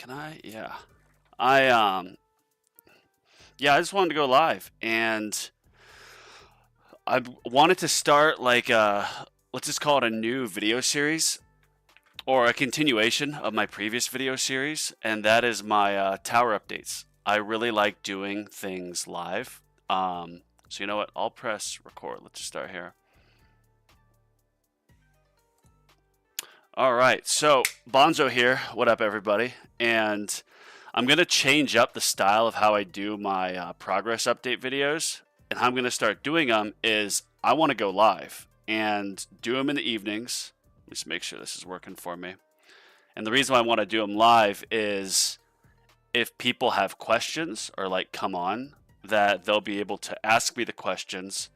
Can I? Yeah. I yeah, I just wanted to go live and I wanted to start like let's just call it a new video series or a continuation of my previous video series, and that is my tower updates. I really like doing things live. So you know what? I'll press record. Let's just start here. All right, so Bonzo here. What up, everybody? And I'm going to change up the style of how I do my progress update videos. And how I'm going to start doing them is I want to go live and do them in the evenings. Just make sure this is working for me. And the reason why I want to do them live is if people have questions or like come on, that they'll be able to ask me the questions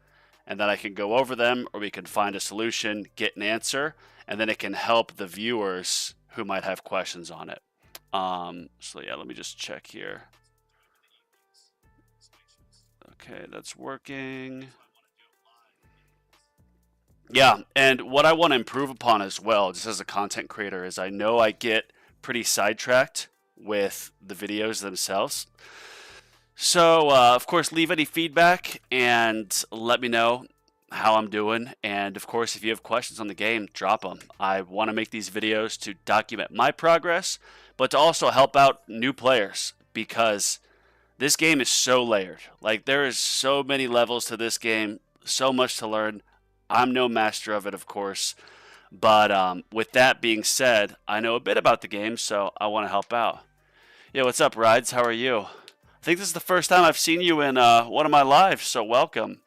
and then I can go over them or we can find a solution, get an answer, and then it can help the viewers who might have questions on it. So yeah, let me just check here. Okay, that's working. Yeah, and what I want to improve upon as well, just as a content creator, is I know I get pretty sidetracked with the videos themselves. So, of course, leave any feedback and let me know how I'm doing. And of course, if you have questions on the game, drop them. I want to make these videos to document my progress, but to also help out new players because this game is so layered. Like, there is so many levels to this game, so much to learn. I'm no master of it, of course. But with that being said, I know a bit about the game, so I want to help out. Yeah, what's up, Rides? How are you? I think this is the first time I've seen you in one of my lives, so welcome.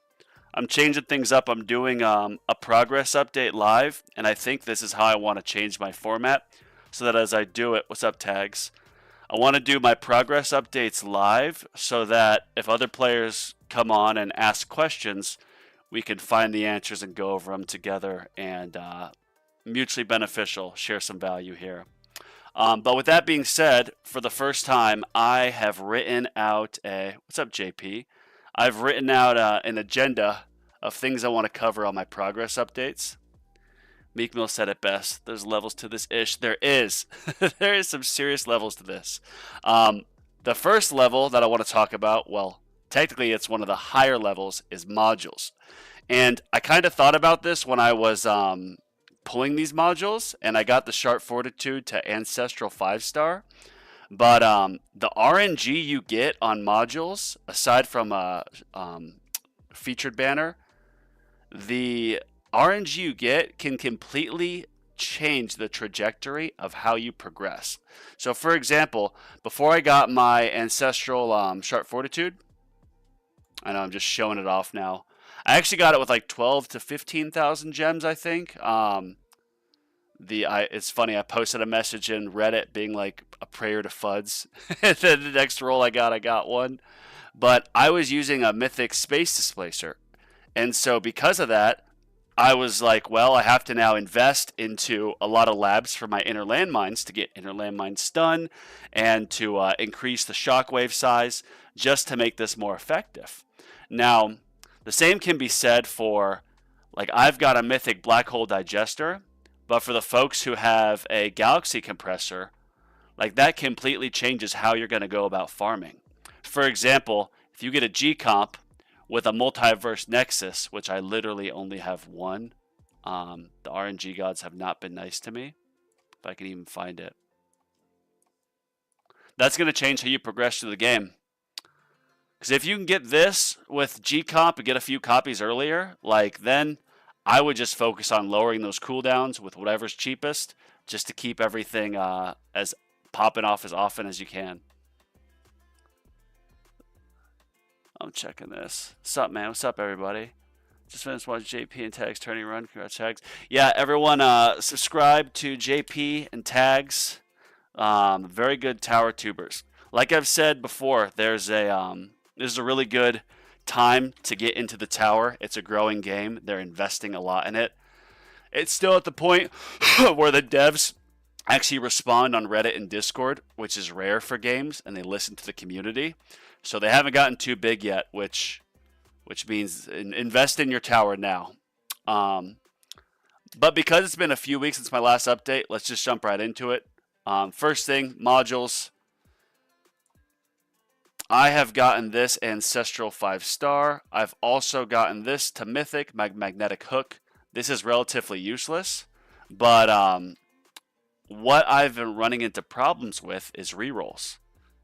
I'm changing things up. I'm doing a progress update live, and I think this is how I want to change my format so that as I do it, what's up, Tags? I want to do my progress updates live so that if other players come on and ask questions, we can find the answers and go over them together and mutually beneficial, share some value here. But with that being said, for the first time, I have written out a, what's up, JP? I've written out an agenda of things I want to cover on my progress updates. Meek Mill said it best. There's levels to this ish. There is. There is some serious levels to this. The first level that I want to talk about, well, technically it's one of the higher levels, is modules. And I kind of thought about this when I was pulling these modules, and I got the Sharp Fortitude to Ancestral 5-star. But the RNG you get on modules, aside from a featured banner, the RNG you get can completely change the trajectory of how you progress. So for example, before I got my Ancestral Sharp Fortitude, I know I'm just showing it off now, I actually got it with like 12 to 15,000 gems, I think. It's funny, I posted a message in Reddit being like a prayer to FUDs. And then the next roll I got one. But I was using a Mythic Space Displacer. And so because of that, I was like, well, I have to now invest into a lot of labs for my inner landmines to get inner landmine stun and to increase the shockwave size just to make this more effective. Now, the same can be said for, like, I've got a Mythic Black Hole Digester, but for the folks who have a Galaxy Compressor, like, that completely changes how you're going to go about farming. For example, if you get a G-Comp with a Multiverse Nexus, which I literally only have one, the RNG gods have not been nice to me, if I can even find it. That's going to change how you progress through the game. Because if you can get this with G-Comp and get a few copies earlier, like, then I would just focus on lowering those cooldowns with whatever's cheapest just to keep everything as popping off as often as you can. I'm checking this. What's up, man? What's up, everybody? Just finished watching JP and Tags turning run. Congrats, Tags. Yeah, everyone subscribe to JP and Tags. Very good tower tubers. Like I've said before, there's a really good time to get into the tower. It's a growing game. They're investing a lot in it. It's still at the point where the devs actually respond on Reddit and Discord, which is rare for games, and they listen to the community. So they haven't gotten too big yet, which means invest in your tower now. But because it's been a few weeks since my last update, let's just jump right into it. First thing, modules. I have gotten this Ancestral 5-star. I've also gotten this to Mythic Magnetic Hook. This is relatively useless, but what I've been running into problems with is rerolls.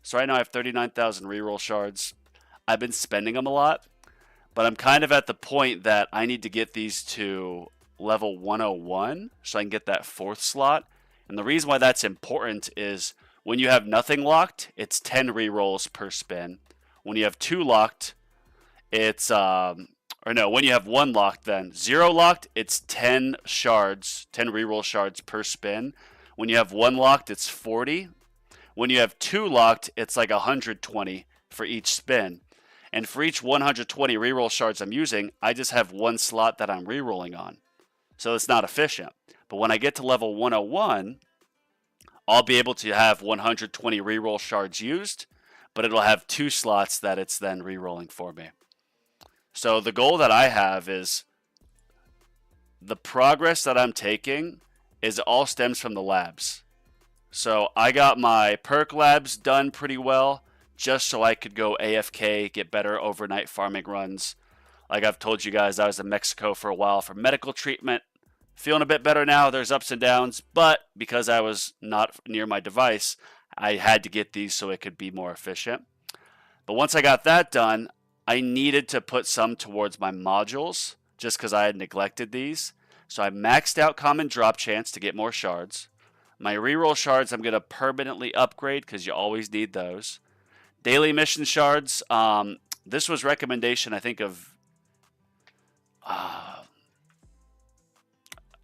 So right now I have 39,000 reroll shards. I've been spending them a lot, but I'm kind of at the point that I need to get these to level 101 so I can get that 4th slot. And the reason why that's important is when you have nothing locked, it's 10 rerolls per spin. When you have 2 locked, it's when you have 1 locked, then 0 locked, it's 10 shards, 10 reroll shards per spin. When you have 1 locked, it's 40. When you have 2 locked, it's like 120 for each spin. And for each 120 reroll shards I'm using, I just have 1 slot that I'm rerolling on. So it's not efficient. But when I get to level 101, I'll be able to have 120 reroll shards used, but it'll have 2 slots that it's then rerolling for me. So the goal that I have is the progress that I'm taking is all stems from the labs. So I got my perk labs done pretty well just so I could go AFK, get better overnight farming runs. Like I've told you guys, I was in Mexico for a while for medical treatment. Feeling a bit better now. There's ups and downs, but because I was not near my device, I had to get these so it could be more efficient. But once I got that done, I needed to put some towards my modules just because I had neglected these. So I maxed out common drop chance to get more shards. My reroll shards I'm going to permanently upgrade because you always need those. Daily mission shards. This was recommendation, I think, of...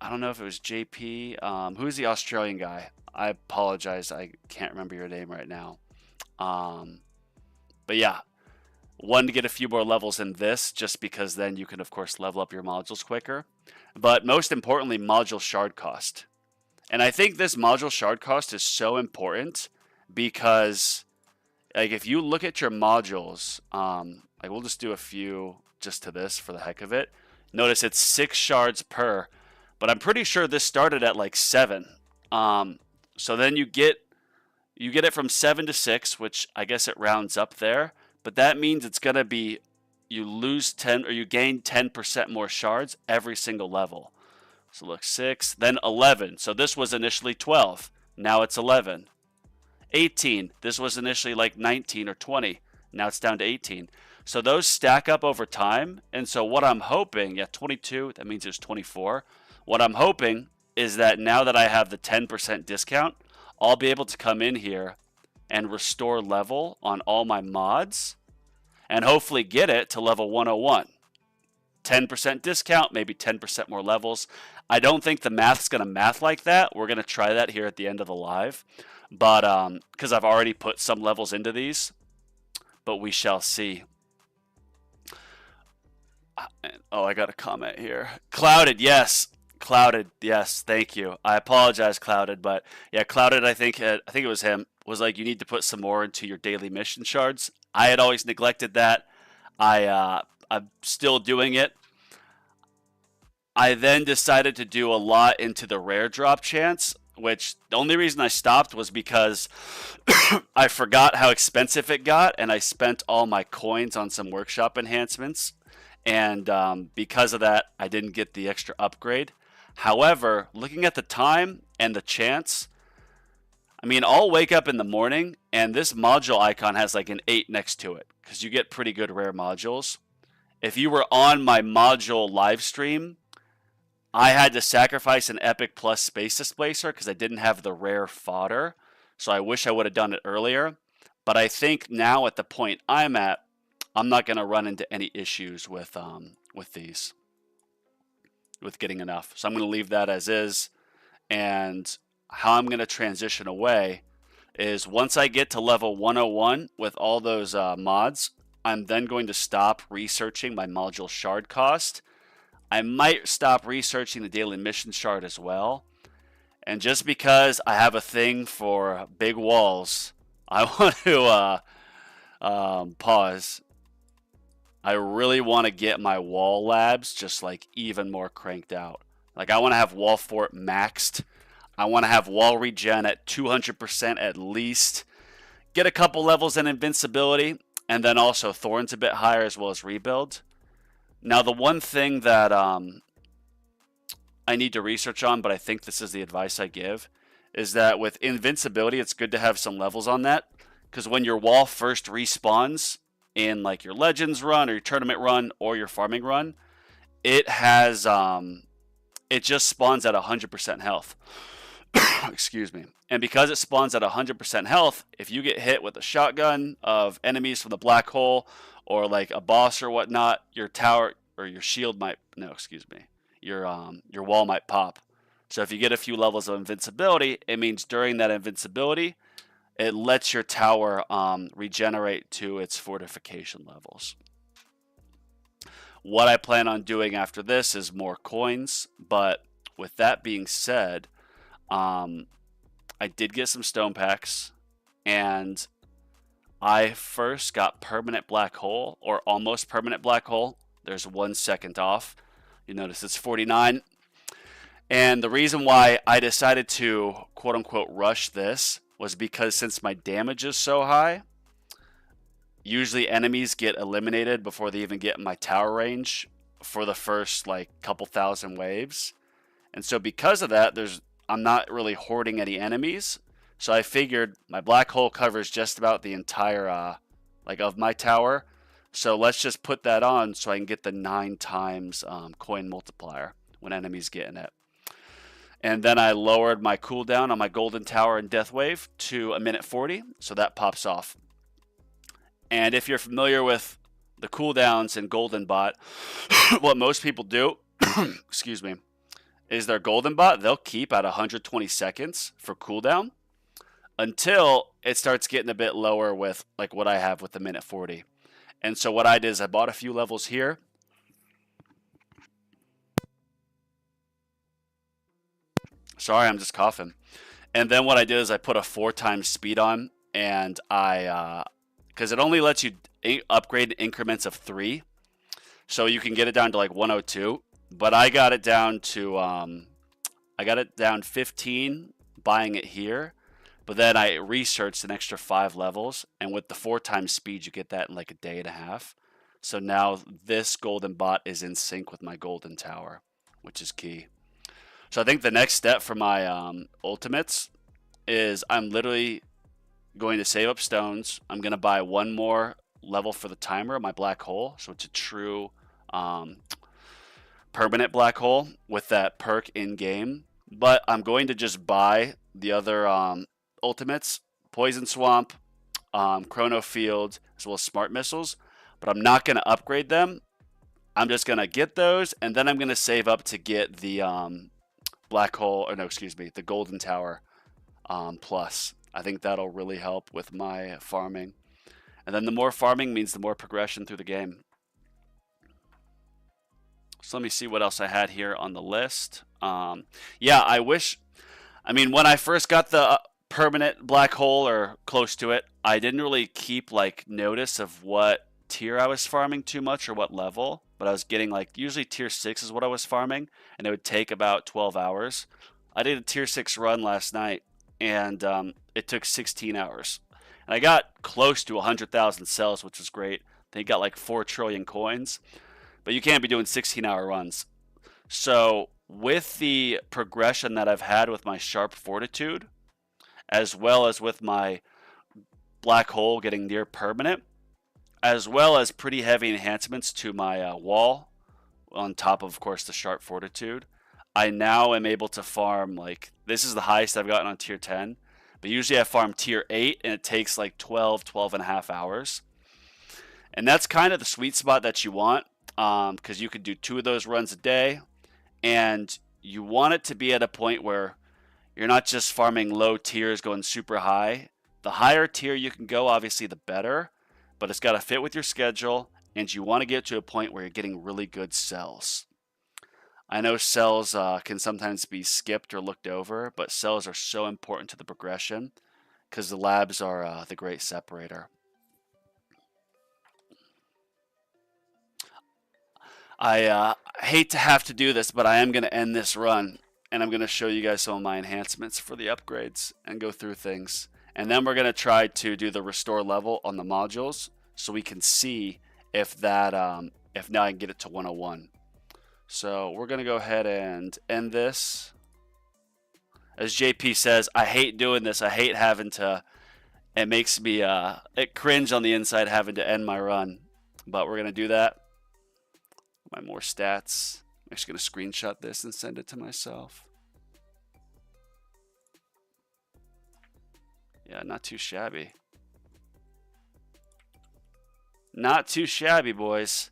I don't know if it was JP. Who's the Australian guy? I apologize. I can't remember your name right now. But yeah, one to get a few more levels in this, just because then you can, of course, level up your modules quicker. But most importantly, module shard cost. And I think this module shard cost is so important because, like, if you look at your modules, like we'll just do a few just to this for the heck of it. Notice it's 6 shards per. But I'm pretty sure this started at like 7. So then you get it from 7 to 6, which I guess it rounds up there. But that means it's going to be you lose 10 or you gain 10% more shards every single level. So look, 6, then 11. So this was initially 12. Now it's 11. 18. This was initially like 19 or 20. Now it's down to 18. So those stack up over time. And so what I'm hoping, 22, that means there's 24. What I'm hoping is that now that I have the 10% discount, I'll be able to come in here and restore level on all my mods and hopefully get it to level 101. 10% discount, maybe 10% more levels. I don't think the math's going to math like that. We're going to try that here at the end of the live. But because I've already put some levels into these, but we shall see. Oh, I got a comment here. Clouded, yes. Clouded, yes, thank you. I apologize, Clouded, but yeah, Clouded, I think it was him, was like, you need to put some more into your daily mission shards. I had always neglected that. I'm still doing it. I then decided to do a lot into the rare drop chance, which the only reason I stopped was because I forgot how expensive it got, and I spent all my coins on some workshop enhancements, and because of that, I didn't get the extra upgrade. However, looking at the time and the chance, I mean, I'll wake up in the morning and this module icon has like an 8 next to it because you get pretty good rare modules. If you were on my module live stream, I had to sacrifice an Epic Plus Space Displacer because I didn't have the rare fodder. So I wish I would have done it earlier. But I think now at the point I'm at, I'm not going to run into any issues with these. With getting enough. So I'm going to leave that as is. And how I'm going to transition away is once I get to level 101 with all those mods, I'm then going to stop researching my module shard cost. I might stop researching the daily mission shard as well. And just because I have a thing for big walls, I want to pause. I really want to get my wall labs just like even more cranked out. Like I want to have wall fort maxed. I want to have wall regen at 200% at least. Get a couple levels in invincibility. And then also Thorn's a bit higher as well as Rebuild. Now the one thing that I need to research on, but I think this is the advice I give, is that with Invincibility, it's good to have some levels on that. Because when your wall first respawns in like your Legends run or your Tournament run or your Farming run, it has it just spawns at 100% health. Excuse me. And because it spawns at 100% health, if you get hit with a shotgun of enemies from the black hole or like a boss or whatnot, your tower or your shield might your wall might pop. So if you get a few levels of invincibility, it means during that invincibility, it lets your tower regenerate to its fortification levels. What I plan on doing after this is more coins, but with that being said, I did get some stone packs, and I first got permanent black hole, or almost permanent black hole. There's 1 second off. You notice it's 49. And the reason why I decided to quote unquote rush this was because since my damage is so high, usually enemies get eliminated before they even get in my tower range for the first like couple thousand waves. And so because of that, I'm not really hoarding any enemies. So I figured my black hole covers just about the entire like of my tower. So let's just put that on so I can get the 9 times coin multiplier when enemies get in it. And then I lowered my cooldown on my golden tower and death wave to 1:40, so that pops off. And if you're familiar with the cooldowns in Golden Bot, what most people do, excuse me, is their Golden Bot, they'll keep at 120 seconds for cooldown until it starts getting a bit lower with like what I have with the 1:40. And so what I did is I bought a few levels here. Sorry, I'm just coughing. And then what I did is I put a 4 times speed on, and because it only lets you upgrade in increments of 3, so you can get it down to like 102. But I got it down to 15 buying it here. But then I researched an extra 5 levels, and with the 4 times speed, you get that in like a day and a half. So now this golden bot is in sync with my golden tower, which is key. So I think the next step for my ultimates is I'm literally going to save up stones. I'm going to buy 1 more level for the timer, my black hole. So it's a true permanent black hole with that perk in game. But I'm going to just buy the other ultimates, Poison Swamp, Chrono Field, as well as Smart Missiles. But I'm not going to upgrade them. I'm just going to get those, and then I'm going to save up to get the black hole, or no, excuse me, the golden tower plus. I think that'll really help with my farming. And then the more farming means the more progression through the game. So let me see what else I had here on the list. Yeah, I mean, when I first got the permanent black hole or close to it, I didn't really keep like notice of what tier I was farming too much or what level. But I was getting like, usually tier 6 is what I was farming, and it would take about 12 hours. I did a tier 6 run last night, and it took 16 hours. And I got close to 100,000 cells, which was great. They got like 4 trillion coins, but you can't be doing 16-hour runs. So with the progression that I've had with my Sharp Fortitude, as well as with my black hole getting near permanent, as well as pretty heavy enhancements to my wall, on top of course, the Sharp Fortitude, I now am able to farm, like, this is the highest I've gotten on tier 10, but usually I farm tier 8, and it takes like 12 and a half hours. And that's kind of the sweet spot that you want, because you could do 2 of those runs a day, and you want it to be at a point where you're not just farming low tiers going super high. The higher tier you can go, obviously, the better. But it's got to fit with your schedule, and you want to get to a point where you're getting really good cells. I know cells can sometimes be skipped or looked over, but cells are so important to the progression because the labs are the great separator. I hate to have to do this, but I am going to end this run, and I'm going to show you guys some of my enhancements for the upgrades and go through things. And then we're going to try to do the restore level on the modules so we can see if that if now I can get it to 101. So we're gonna go ahead and end this. As JP says, I hate doing this. I hate having to. It makes me it cringe on the inside having to end my run, but we're gonna do that. My more stats. I'm actually gonna screenshot this and send it to myself. Yeah, not too shabby. Not too shabby, boys.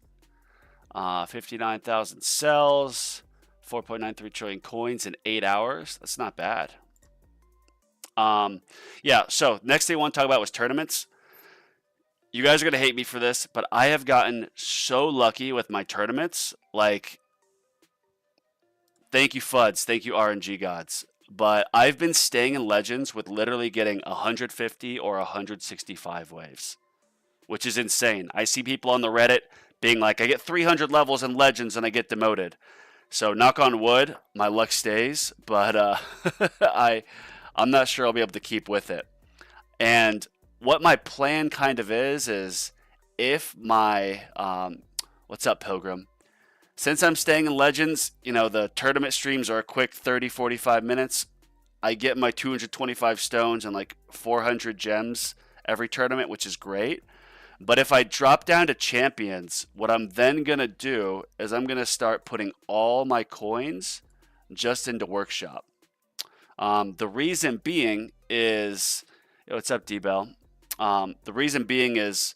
59,000 cells, 4.93 trillion coins in 8 hours. That's not bad. Yeah, so next thing I want to talk about was tournaments. You guys are going to hate me for this, but I have gotten so lucky with my tournaments. Like, thank you, FUDs. Thank you, RNG gods. But I've been staying in Legends with literally getting 150 or 165 waves, which is insane. I see people on the Reddit being like, I get 300 levels in Legends and I get demoted. So knock on wood, my luck stays, but I'm not sure I'll be able to keep with it. And what my plan kind of is if my, what's up, Pilgrim? Since I'm staying in Legends, you know, the tournament streams are a quick 30, 45 minutes. I get my 225 stones and like 400 gems every tournament, which is great. But if I drop down to Champions, what I'm then going to do is I'm going to start putting all my coins just into Workshop. The reason being is, what's up, D-Bell? The reason being is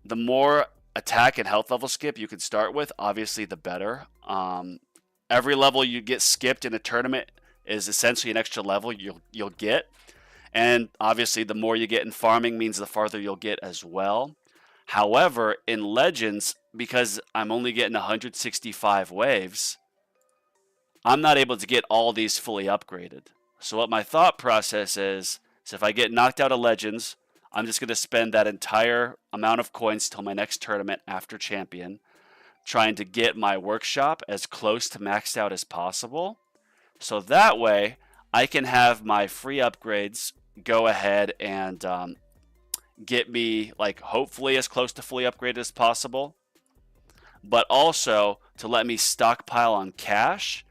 the more attack and health level skip you can start with, obviously the better. Every level you get skipped in a tournament is essentially an extra level you'll get. And obviously the more you get in farming means the farther you'll get as well. However, in Legends, because I'm only getting 165 waves, I'm not able to get all these fully upgraded. So what my thought process is if I get knocked out of Legends, I'm just going to spend that entire amount of coins till my next tournament after Champion, trying to get my Workshop as close to maxed out as possible. So that way, I can have my free upgrades go ahead and get me, like, hopefully as close to fully upgraded as possible, but also to let me stockpile on cash.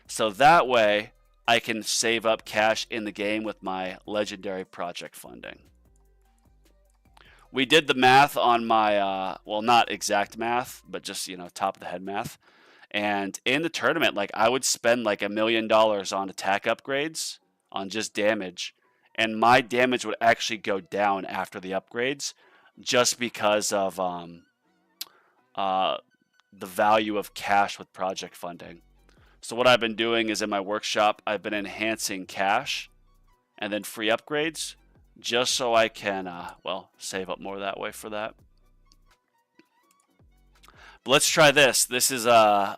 So that way, I can save up cash in the game with my legendary project funding. We did the math on my, well, not exact math, but just, you know, top of the head math. And in the tournament, like, I would spend like $1 million on attack upgrades, on just damage. And my damage would actually go down after the upgrades just because of the value of cash with project funding. So what I've been doing is in my Workshop, I've been enhancing cash and then free upgrades, just so I can, well, save up more that way for that. But let's try this. This is, I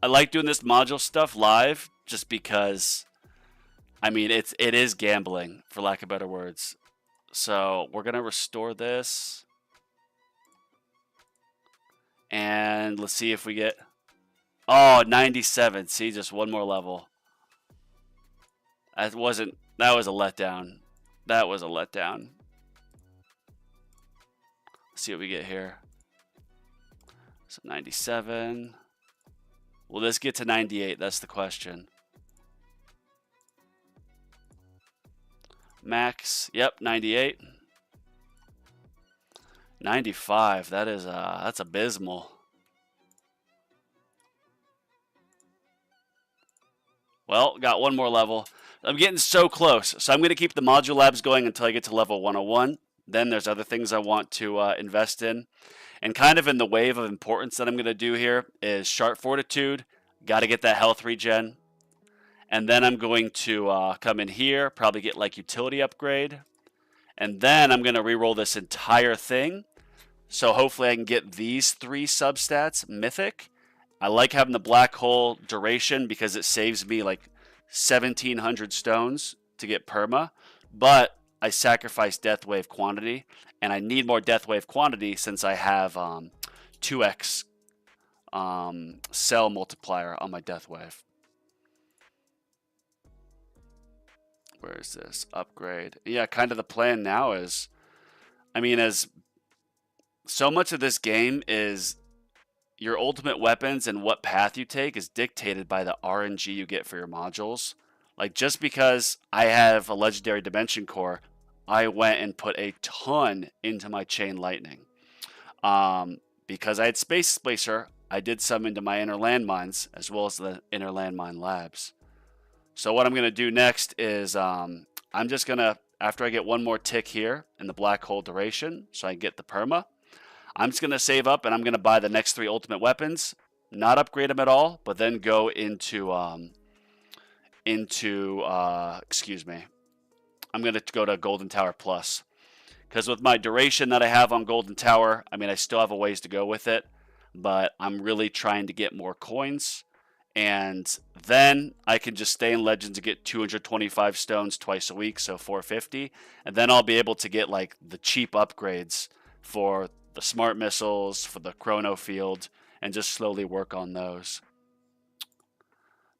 like doing this module stuff live just because, I mean, it is gambling, for lack of better words. So we're going to restore this. And let's see if we get, oh, 97. See, just one more level. That was a letdown. That was a letdown. Let's see what we get here. So 97. Will this get to 98? That's the question. Max, yep, 98. 95, that is that's abysmal. Well, got one more level. I'm getting so close. So I'm going to keep the module labs going until I get to level 101. Then there's other things I want to invest in. And kind of in the wave of importance that I'm going to do here is Sharp Fortitude. Got to get that health regen. And then I'm going to come in here, probably get like utility upgrade. And then I'm going to reroll this entire thing. So hopefully I can get these 3 substats mythic. I like having the black hole duration because it saves me like 1,700 stones to get perma. But I sacrifice death wave quantity. And I need more death wave quantity since I have 2x cell multiplier on my death wave. Where is this? Upgrade. Yeah, kind of the plan now is I mean, as so much of this game is your ultimate weapons and what path you take is dictated by the RNG you get for your modules. Like, just because I have a legendary dimension core, I went and put a ton into my chain lightning. Because I had space displacer, I did some into my inner landmines as well as the inner landmine labs. So what I'm going to do next is I'm just going to, after I get one more tick here in the black hole duration, so I get the perma, I'm just going to save up and I'm going to buy the next 3 ultimate weapons, not upgrade them at all, but then go excuse me, I'm going to go to Golden Tower Plus. Because with my duration that I have on Golden Tower, I mean, I still have a ways to go with it, but I'm really trying to get more coins. And then I can just stay in Legends and get 225 stones twice a week, so 450. And then I'll be able to get like the cheap upgrades for the smart missiles, for the chrono field, and just slowly work on those.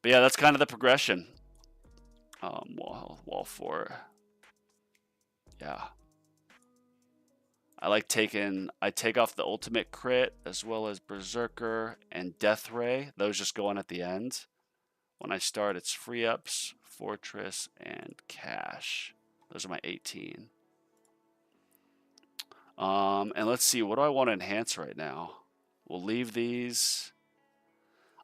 But yeah, that's kind of the progression. Wall 4. Yeah. I take off the ultimate crit as well as Berserker and Death Ray. Those just go on at the end. When I start, it's free ups, Fortress, and Cash. Those are my 18. And let's see, what do I want to enhance right now? We'll leave these.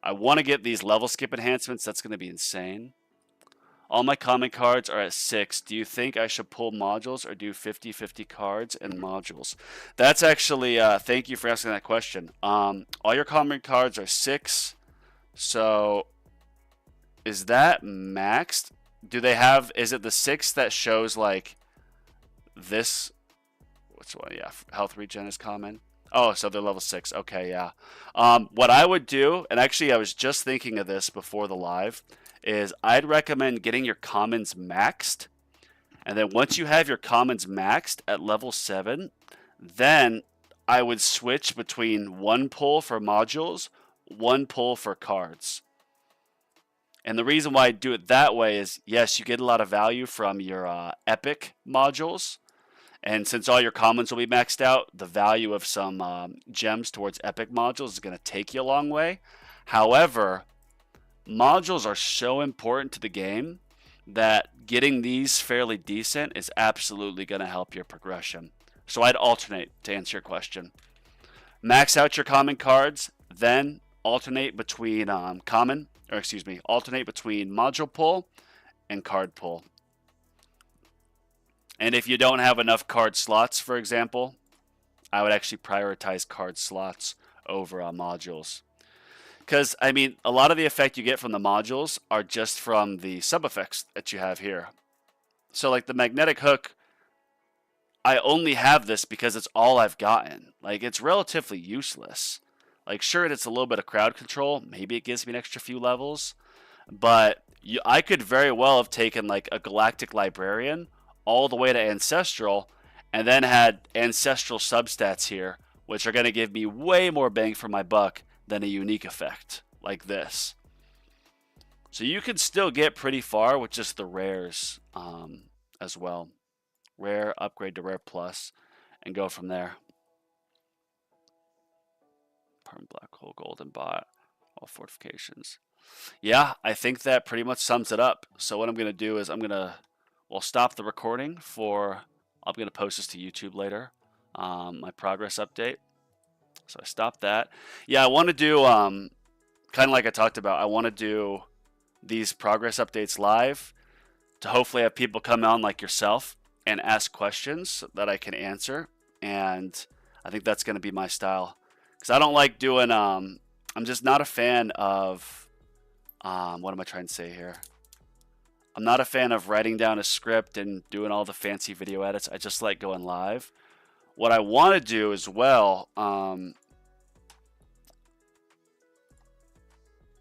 I want to get these level skip enhancements. That's going to be insane. All my common cards are at 6. Do you think I should pull modules or do 50-50 cards and modules? That's actually, thank you for asking that question. All your common cards are 6. So is that maxed? Do they have, is it the 6 that shows like this? Which one? Yeah, health regen is common. Oh, so they're level 6. Okay, yeah. What I would do, and actually I was just thinking of this before the live, is I'd recommend getting your commons maxed. And then once you have your commons maxed at level 7, then I would switch between 1 pull for modules, 1 pull for cards. And the reason why I do it that way is, yes, you get a lot of value from your epic modules. And since all your commons will be maxed out, the value of some gems towards epic modules is going to take you a long way. However, modules are so important to the game that getting these fairly decent is absolutely going to help your progression. So I'd alternate to answer your question. Max out your common cards, then alternate between alternate between module pull and card pull. And if you don't have enough card slots, for example, I would actually prioritize card slots over modules. Because, I mean, a lot of the effect you get from the modules are just from the sub-effects that you have here. So, like, the magnetic hook, I only have this because it's all I've gotten. Like, it's relatively useless. Like, sure, it's a little bit of crowd control. Maybe it gives me an extra few levels. But I could very well have taken, like, a Galactic Librarian all the way to Ancestral and then had Ancestral substats here, which are going to give me way more bang for my buck than a unique effect like this. So you can still get pretty far with just the rares as well. Rare, upgrade to Rare Plus, and go from there. Perm Black Hole, Golden Bot, all fortifications. Yeah, I think that pretty much sums it up. So what I'm going to do is we'll stop the recording I'm going to post this to YouTube later, my progress update. So I stopped that. Yeah, I want to do, kind of like I talked about, I want to do these progress updates live to hopefully have people come on like yourself and ask questions that I can answer. And I think that's going to be my style. Because I don't like doing, I'm just not a fan of, what am I trying to say here? I'm not a fan of writing down a script and doing all the fancy video edits. I just like going live. What I want to do as well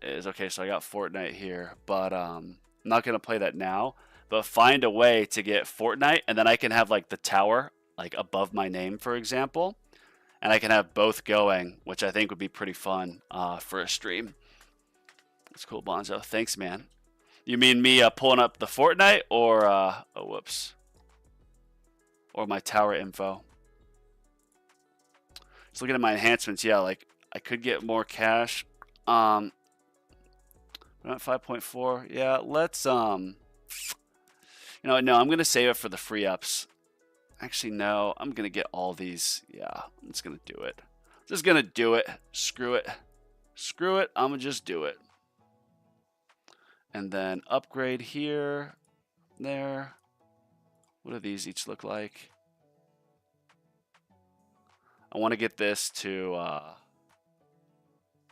is, okay, so I got Fortnite here, but I'm not going to play that now, but find a way to get Fortnite, and then I can have like the tower like above my name, for example, and I can have both going, which I think would be pretty fun for a stream. That's cool, Bonzo. Thanks, man. You mean me pulling up the Fortnite or, oh, whoops, or my tower info? So looking at my enhancements, yeah, like I could get more cash. I'm at 5.4. Yeah, let's you know, no, I'm gonna save it for the free ups. Actually, no, I'm gonna get all these. Yeah, I'm just gonna do it. Just gonna do it. Screw it. Screw it. I'm gonna just do it. And then upgrade here, there. What do these each look like? I want to get this to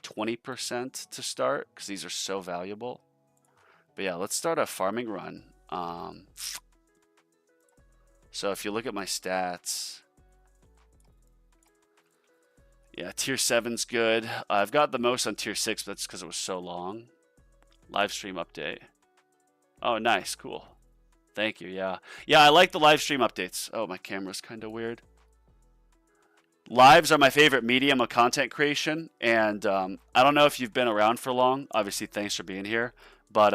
20% to start because these are so valuable. But yeah, let's start a farming run. So if you look at my stats, yeah, tier 7's good. I've got the most on tier 6, but that's because it was so long. Live stream update. Oh, nice. Cool. Thank you. Yeah. Yeah, I like the live stream updates. Oh, my camera's kind of weird. Lives are my favorite medium of content creation. And I don't know if you've been around for long. Obviously, thanks for being here. But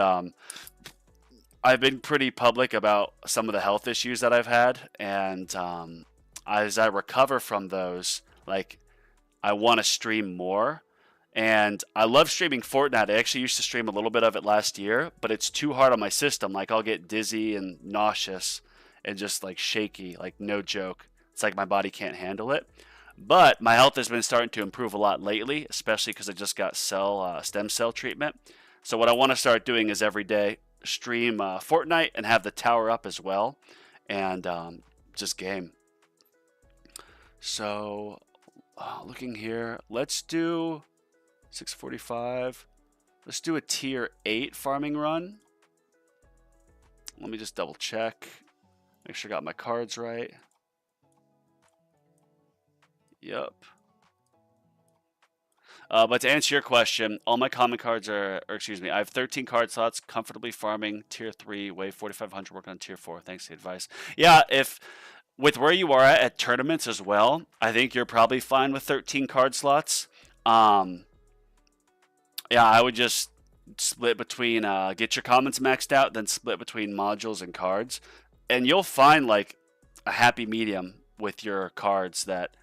I've been pretty public about some of the health issues that I've had. And as I recover from those, like, I want to stream more. And I love streaming Fortnite. I actually used to stream a little bit of it last year, but it's too hard on my system. Like, I'll get dizzy and nauseous and just like shaky, like no joke. It's like my body can't handle it. But my health has been starting to improve a lot lately, especially because I just got stem cell treatment. So what I want to start doing is every day stream Fortnite and have the tower up as well, and just game. So looking here, let's do 645. Let's do a tier 8 farming run. Let me just double check. Make sure I got my cards right. Yep. But to answer your question, all my common cards are, or excuse me, I have 13 card slots, comfortably farming tier 3, wave 4,500, working on tier 4. Thanks for the advice. Yeah, if with where you are at tournaments as well, I think you're probably fine with 13 card slots. Yeah, I would just split between, get your commons maxed out, then split between modules and cards. And you'll find like a happy medium with your cards that,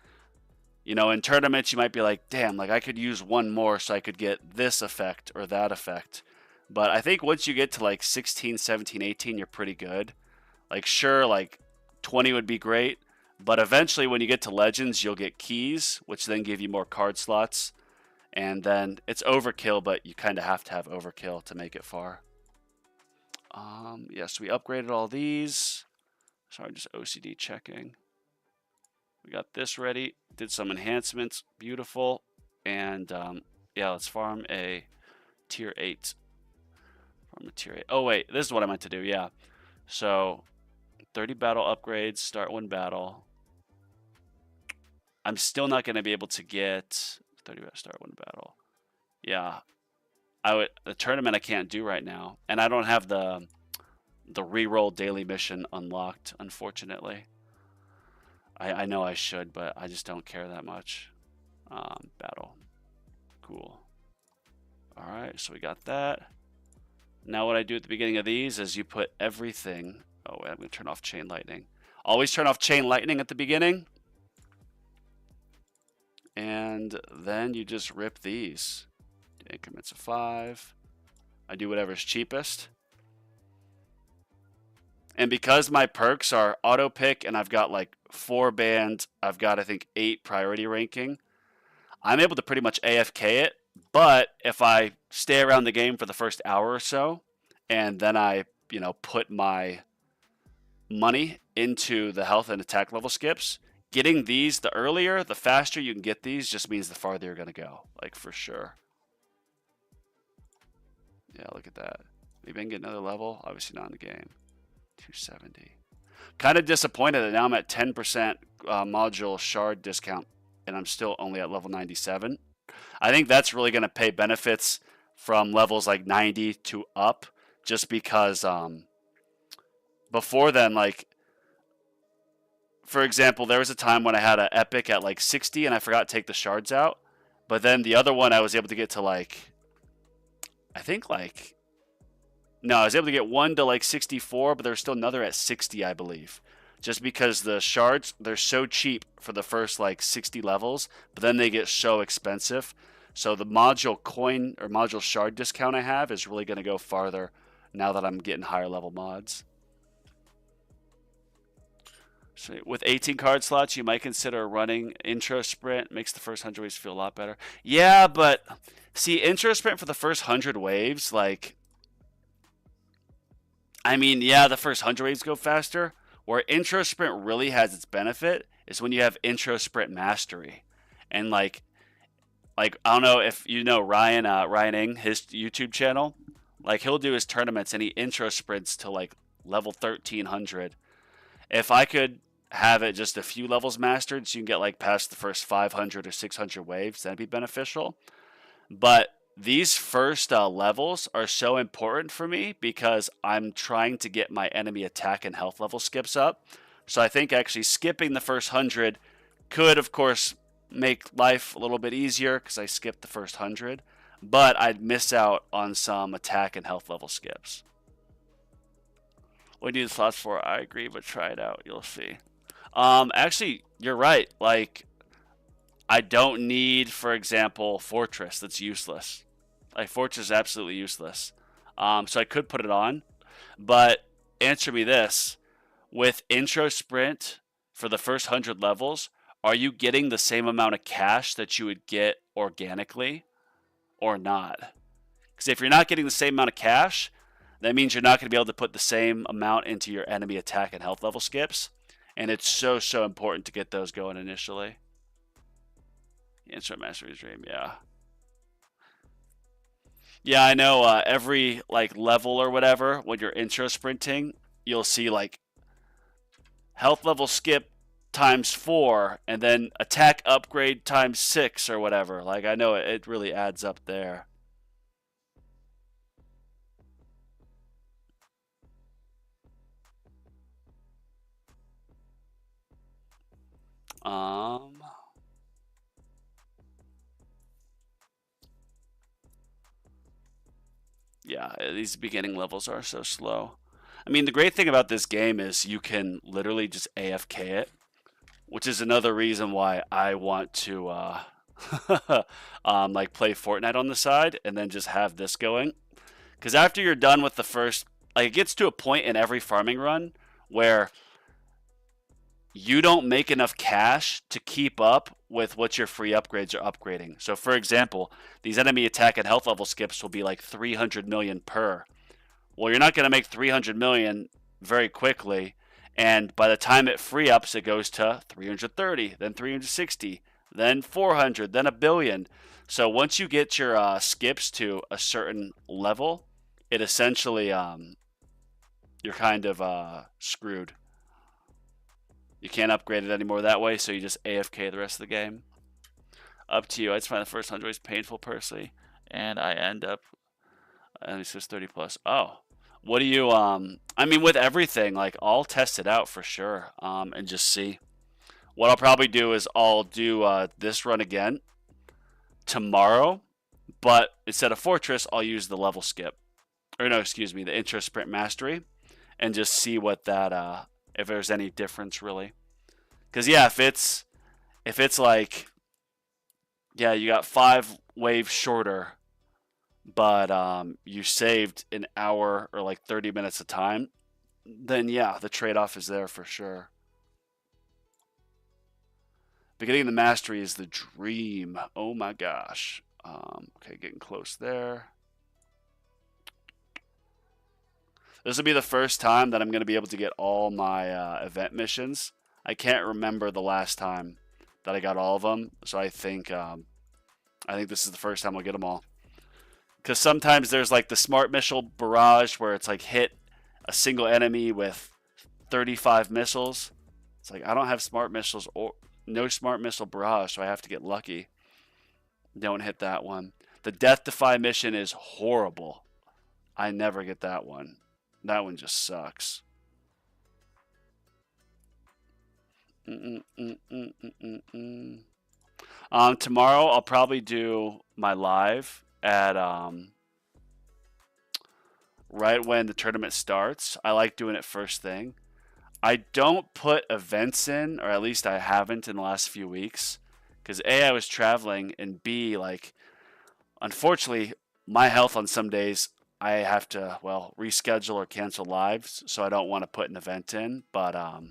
you know, in tournaments you might be like, damn, like I could use one more so I could get this effect or that effect. But I think once you get to like 16, 17, 18, you're pretty good. Like sure, like 20 would be great. But eventually when you get to Legends, you'll get keys, which then give you more card slots. And then it's overkill, but you kind of have to have overkill to make it far. Yes, we upgraded all these. Sorry, just OCD checking. We got this ready. Did some enhancements. Beautiful. And yeah, let's farm a tier 8. Farm a tier 8. Oh, wait. This is what I meant to do. Yeah. So 30 battle upgrades. Start one battle. I'm still not going to be able to get 30 start one battle. Yeah. The tournament I can't do right now. And I don't have the reroll daily mission unlocked, unfortunately. I know I should, but I just don't care that much. Battle. Cool. All right, so we got that. Now what I do at the beginning of these is you put everything. Oh, wait, I'm going to turn off Chain Lightning. Always turn off Chain Lightning at the beginning. And then you just rip these. Increments of 5. I do whatever's cheapest. And because my perks are auto pick and I've got like 4 band, I've got I think 8 priority ranking, I'm able to pretty much AFK it. But if I stay around the game for the first hour or so, and then I, you know, put my money into the health and attack level skips, getting these, the earlier, the faster you can get these, just means the farther you're going to go, like for sure. Yeah, look at that. Maybe I can get another level. Obviously not in the game. 270. Kind of disappointed that now I'm at 10% module shard discount and I'm still only at level 97. I think that's really going to pay benefits from levels like 90 to up, just because before then, like, for example, there was a time when I had an epic at like 60 and I forgot to take the shards out, but then the other one I was able to get to like, I think like, no, I was able to get one to like 64, but there was still another at 60, I believe. just because the shards, they're so cheap for the first like 60 levels, but then they get so expensive. So the module coin or module shard discount I have is really going to go farther now that I'm getting higher level mods. So with 18 card slots, you might consider running intro sprint. Makes the first 100 waves feel a lot better. Yeah, but see, intro sprint for the first 100 waves, like, I mean, yeah, the first 100 waves go faster. Where intro sprint really has its benefit is when you have intro sprint mastery. And like I don't know if you know Ryan Ing, his YouTube channel. Like he'll do his tournaments and he intro sprints to like level 1300. If I could have it just a few levels mastered, so you can get like past the first 500 or 600 waves, that'd be beneficial. But these first levels are so important for me because I'm trying to get my enemy attack and health level skips up. So I think actually skipping the first 100 could, of course, make life a little bit easier because I skipped the first 100, but I'd miss out on some attack and health level skips. What do you need the slots for? I agree, but try it out. You'll see. Actually, you're right. Like, I don't need, for example, Fortress. That's useless. Like, Fortress is absolutely useless. So I could put it on. But answer me this. With intro sprint for the first 100 levels, are you getting the same amount of cash that you would get organically or not? Because if you're not getting the same amount of cash, that means you're not going to be able to put the same amount into your enemy attack and health level skips. And it's so, so important to get those going initially. Insert Mastery Dream, yeah. Yeah, I know every like level or whatever, when you're intro sprinting, you'll see like health level skip times 4 and then attack upgrade times 6 or whatever. Like I know it really adds up there. Yeah, these beginning levels are so slow. I mean, the great thing about this game is you can literally just AFK it, which is another reason why I want to like play Fortnite on the side and then just have this going. Because after you're done with the first, like it gets to a point in every farming run where you don't make enough cash to keep up with what your free upgrades are upgrading. So for example, these enemy attack and health level skips will be like 300 million per. Well, you're not going to make 300 million very quickly, and by the time it free ups, it goes to 330, then 360, then 400, then a billion. So once you get your skips to a certain level, it essentially you're kind of screwed. You can't upgrade it anymore that way, so you just AFK the rest of the game. Up to you. I just find the first 100 waves painful personally, and I end up, at least it's 30 plus. Oh, what do you, I mean, with everything, like, I'll test it out for sure, and just see. What I'll probably do is I'll do this run again tomorrow, but instead of Fortress, I'll use the level skip. Or no, excuse me, the intro sprint mastery, and just see what that, if there's any difference really. Because yeah, if it's like, yeah, you got 5 waves shorter, but you saved an hour or like 30 minutes of time, then yeah, the trade-off is there for sure. Beginning the mastery is the dream. Oh my gosh. Okay, getting close there. This will be the first time that I'm going to be able to get all my event missions. I can't remember the last time that I got all of them, so I think this is the first time I'll get them all. Because sometimes there's like the smart missile barrage where it's like hit a single enemy with 35 missiles. It's like I don't have smart missiles or no smart missile barrage, so I have to get lucky. Don't hit that one. The Death Defy mission is horrible. I never get that one. That one just sucks. Tomorrow I'll probably do my live at right when the tournament starts. I like doing it first thing. I don't put events in, or at least I haven't in the last few weeks, because A, I was traveling, and B, like, unfortunately, my health on some days I have to, well, reschedule or cancel lives, so I don't want to put an event in. But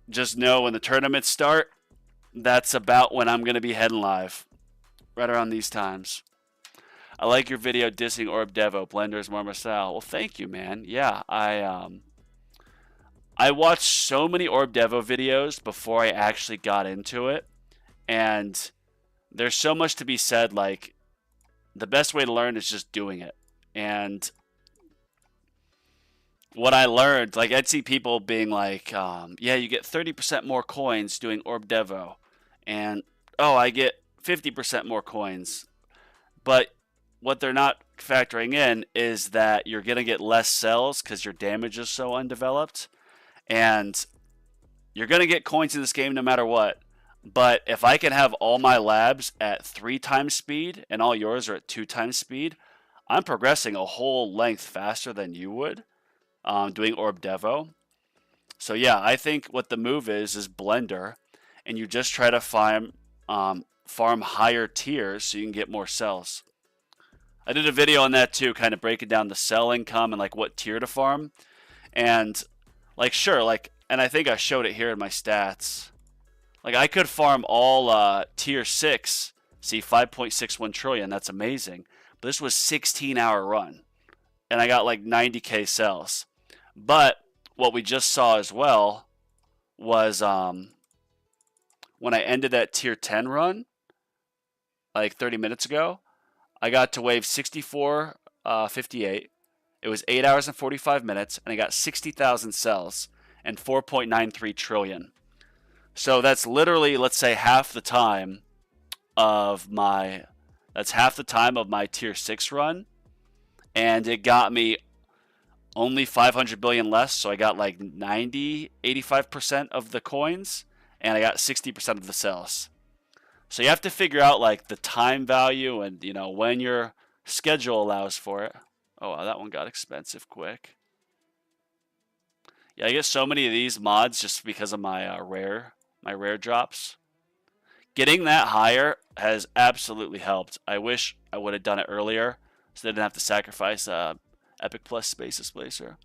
just know when the tournaments start, that's about when I'm going to be heading live, right around these times. I like your video dissing Orb Devo. Blender is more my style. Well, thank you, man. Yeah, I watched so many Orb Devo videos before I actually got into it, and there's so much to be said. Like, the best way to learn is just doing it. And what I learned, like, I'd see people being like, yeah, you get 30% more coins doing Orb Devo, and oh, I get 50% more coins. But what they're not factoring in is that you're going to get less cells because your damage is so undeveloped. And you're going to get coins in this game no matter what. But if I can have all my labs at 3 times speed and all yours are at 2 times speed, I'm progressing a whole length faster than you would doing Orb Devo. So yeah, I think what the move is Blender, and you just try to farm higher tiers so you can get more cells. I did a video on that too, kind of breaking down the cell income and like what tier to farm. And like, sure, like, and I think I showed it here in my stats. Like, I could farm all tier 6, see 5.61 trillion, that's amazing. But this was 16-hour run, and I got like 90k cells. But what we just saw as well was when I ended that tier 10 run, like 30 minutes ago, I got to wave 64.58. It was 8 hours and 45 minutes, and I got 60,000 cells and 4.93 trillion. So that's literally, let's say, half the time of my tier 6 run, and it got me only 500 billion less, so I got like 85% of the coins, and I got 60% of the cells. So you have to figure out like the time value and, you know, when your schedule allows for it. Oh, that one got expensive quick. Yeah, I get so many of these mods just because of my rare drops. Getting that higher has absolutely helped. I wish I would have done it earlier so I didn't have to sacrifice Epic Plus Space Displacer.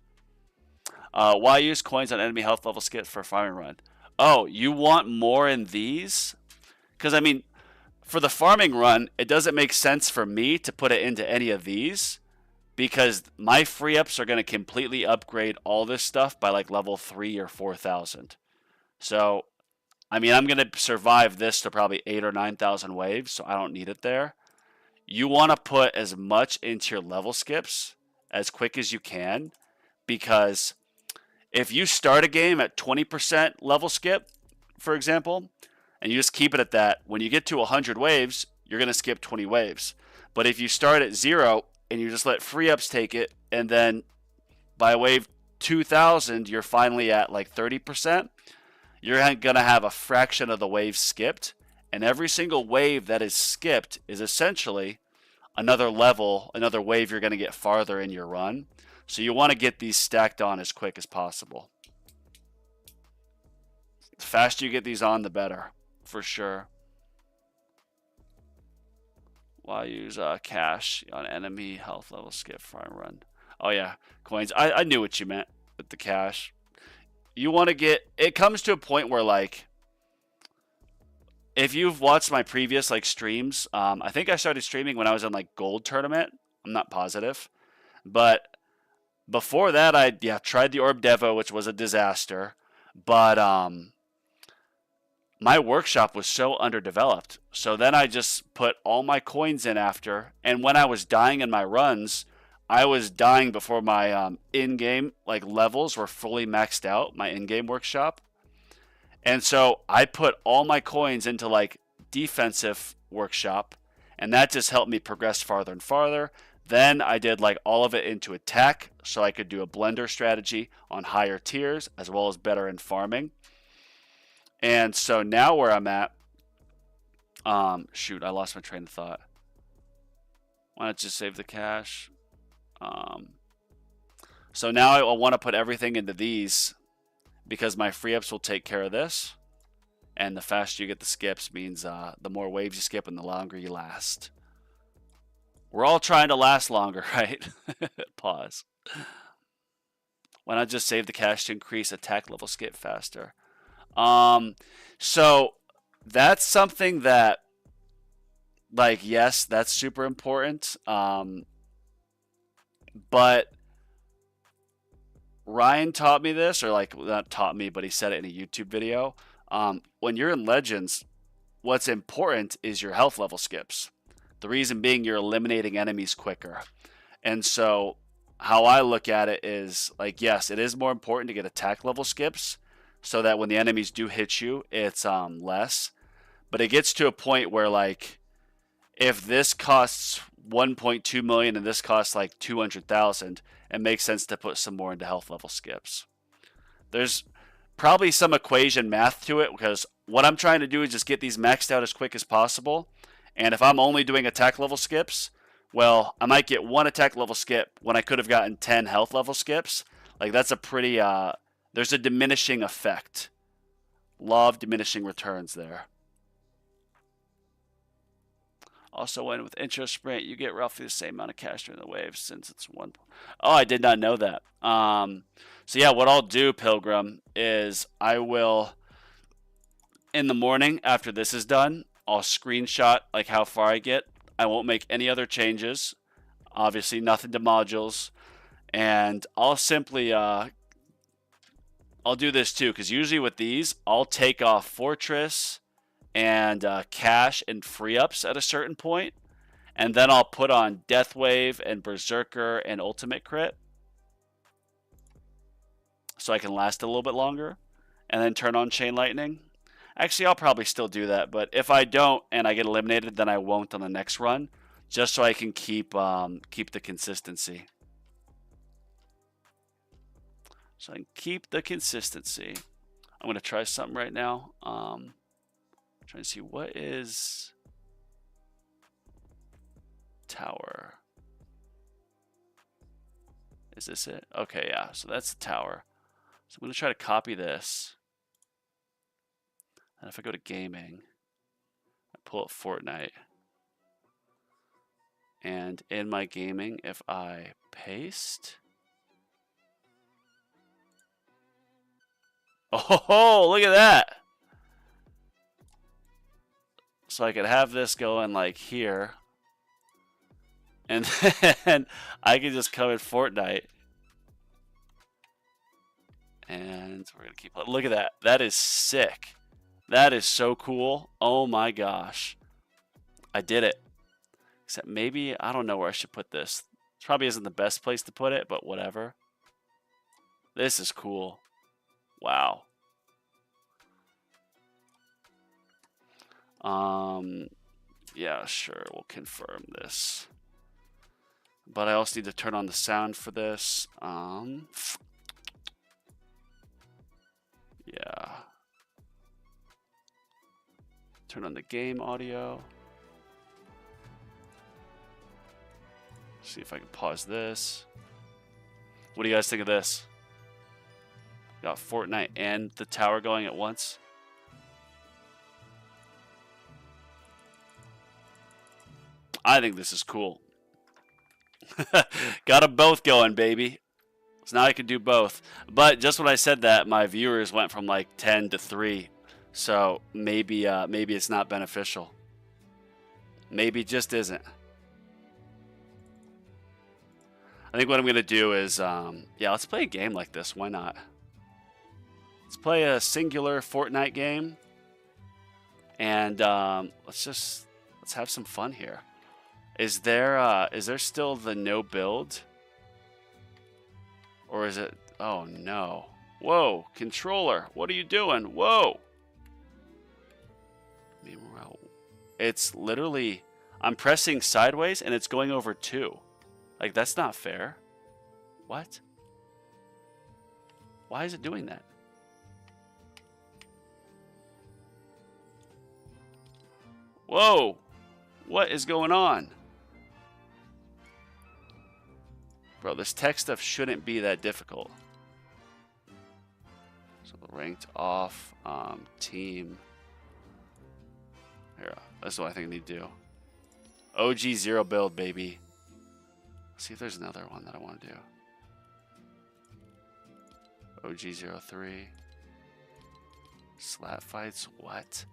Why use coins on enemy health level skip for a farming run? Oh, you want more in these? Because, I mean, for the farming run, it doesn't make sense for me to put it into any of these because my free ups are going to completely upgrade all this stuff by like level 3 or 4,000. So, I mean, I'm going to survive this to probably 8 or 9,000 waves, so I don't need it there. You want to put as much into your level skips as quick as you can, because if you start a game at 20% level skip, for example, and you just keep it at that, when you get to 100 waves, you're going to skip 20 waves. But if you start at 0 and you just let free ups take it, and then by wave 2000, you're finally at like 30%, you're going to have a fraction of the waves skipped. And every single wave that is skipped is essentially another level, another wave you're going to get farther in your run. So you want to get these stacked on as quick as possible. The faster you get these on, the better, for sure. Why use cash on enemy health level skip farm run? Oh yeah, coins. I knew what you meant with the cash. You want to get, it comes to a point where like, if you've watched my previous like streams, I think I started streaming when I was in like gold tournament. I'm not positive, but before that, I tried the Orb Devo, which was a disaster. But my workshop was so underdeveloped. So then I just put all my coins in after, and when I was dying in my runs, I was dying before my in-game like levels were fully maxed out, my in-game workshop. And so I put all my coins into like defensive workshop, and that just helped me progress farther and farther. Then I did like all of it into attack, so I could do a blender strategy on higher tiers as well as better in farming. And so now where I'm at, shoot, I lost my train of thought. Why not just save the cash? So now I want to put everything into these because my free ups will take care of this. And the faster you get the skips means the more waves you skip and the longer you last. We're all trying to last longer, right? Pause. Why not just save the cash to increase attack level skip faster? So that's something that, like, yes, that's super important. But Ryan taught me this, or like not taught me, but he said it in a YouTube video. When you're in Legends, what's important is your health level skips. The reason being you're eliminating enemies quicker. And so how I look at it is like, yes, it is more important to get attack level skips so that when the enemies do hit you, it's less. But it gets to a point where, like, if this costs 1.2 million and this costs like 200,000, it makes sense to put some more into health level skips. There's probably some equation math to it because what I'm trying to do is just get these maxed out as quick as possible. And if I'm only doing attack level skips, well, I might get 1 attack level skip when I could have gotten 10 health level skips. Like, that's a pretty, there's a diminishing effect. Law of diminishing returns there. Also, when with intro sprint, you get roughly the same amount of cash during the waves since it's 1. Oh, I did not know that. So yeah, what I'll do, Pilgrim, is I will, in the morning after this is done, I'll screenshot like how far I get. I won't make any other changes. Obviously, nothing to modules. And I'll simply, I'll do this too, because usually with these, I'll take off Fortress and cash and free ups at a certain point, and then I'll put on Death Wave and Berserker and Ultimate Crit so I can last a little bit longer, and then turn on Chain Lightning. Actually, I'll probably still do that, but if I don't and I get eliminated, then I won't on the next run, just so I can keep the consistency. So I can keep the consistency. I'm gonna try something right now. Trying to see what is tower. Is this it? Okay, yeah. So that's the tower. So I'm going to try to copy this. And if I go to gaming, I pull up Fortnite. And in my gaming, if I paste. Oh, look at that. So I could have this going like here. And then I can just come in Fortnite. And we're going to keep, look at that. That is sick. That is so cool. Oh my gosh. I did it. Except maybe, I don't know where I should put this. This probably isn't the best place to put it, but whatever. This is cool. Wow. Yeah, sure, we'll confirm this. But I also need to turn on the sound for this. Yeah. Turn on the game audio. See if I can pause this. What do you guys think of this? Got Fortnite and the tower going at once. I think this is cool. Got them both going, baby. So now I can do both. But just when I said that, my viewers went from like 10 to 3. So maybe it's not beneficial. Maybe it just isn't. I think what I'm going to do is, yeah, let's play a game like this. Why not? Let's play a singular Fortnite game. And let's have some fun here. Is there still the no build? Or is it, oh no. Whoa, controller, what are you doing? Whoa. It's literally, I'm pressing sideways and it's going over 2. Like, that's not fair. What? Why is it doing that? Whoa, what is going on? Bro, this tech stuff shouldn't be that difficult. So ranked off, team. Here, that's what I think I need to do. OG 0 build, baby. Let's see if there's another one that I want to do. OG 03. Slap fights, what?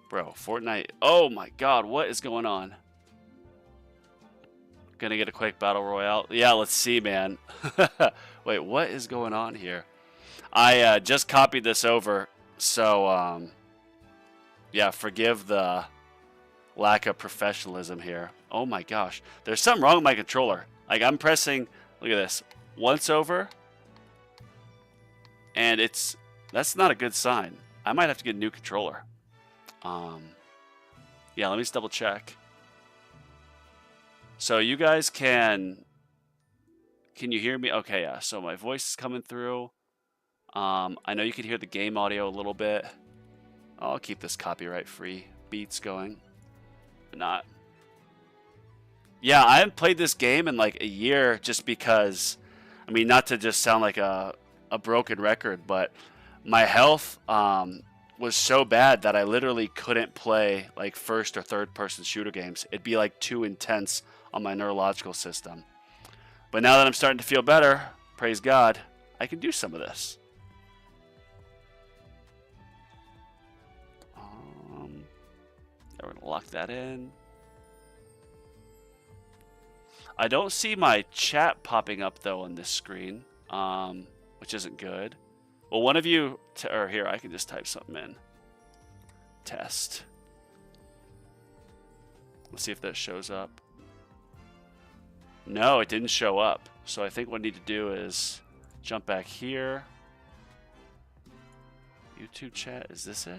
Bro, Fortnite. Oh my god, what is going on? Gonna get a quick battle royale. Yeah, let's see, man. Wait, what is going on here? I just copied this over, so yeah, forgive the lack of professionalism here. Oh my gosh, there's something wrong with my controller. Like, I'm pressing, look at this, once over, and that's not a good sign. I might have to get a new controller. Yeah, let me just double check. So you guys can you hear me? Okay, yeah, so my voice is coming through. I know you can hear the game audio a little bit. I'll keep this copyright-free beats going. But not. Yeah, I haven't played this game in like a year just because, I mean, not to just sound like a broken record, but my health was so bad that I literally couldn't play like first or third person shooter games. It'd be like too intense on my neurological system. But now that I'm starting to feel better, praise God, I can do some of this. We're going to lock that in. I don't see my chat popping up, though, on this screen, which isn't good. Well, one of you... or here, I can just type something in. Test. Let's see if that shows up. No, it didn't show up. So I think what I need to do is jump back here. YouTube chat, is this it?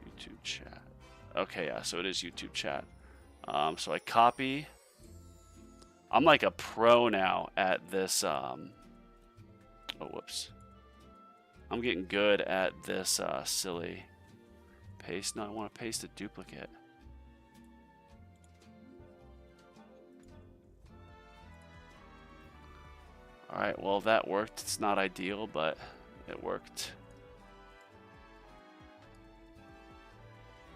YouTube chat. Okay, yeah, so it is YouTube chat. So I copy. I'm like a pro now at this. Oh, whoops. I'm getting good at this silly paste. No, I want to paste a duplicate. Alright, well, that worked. It's not ideal, but it worked.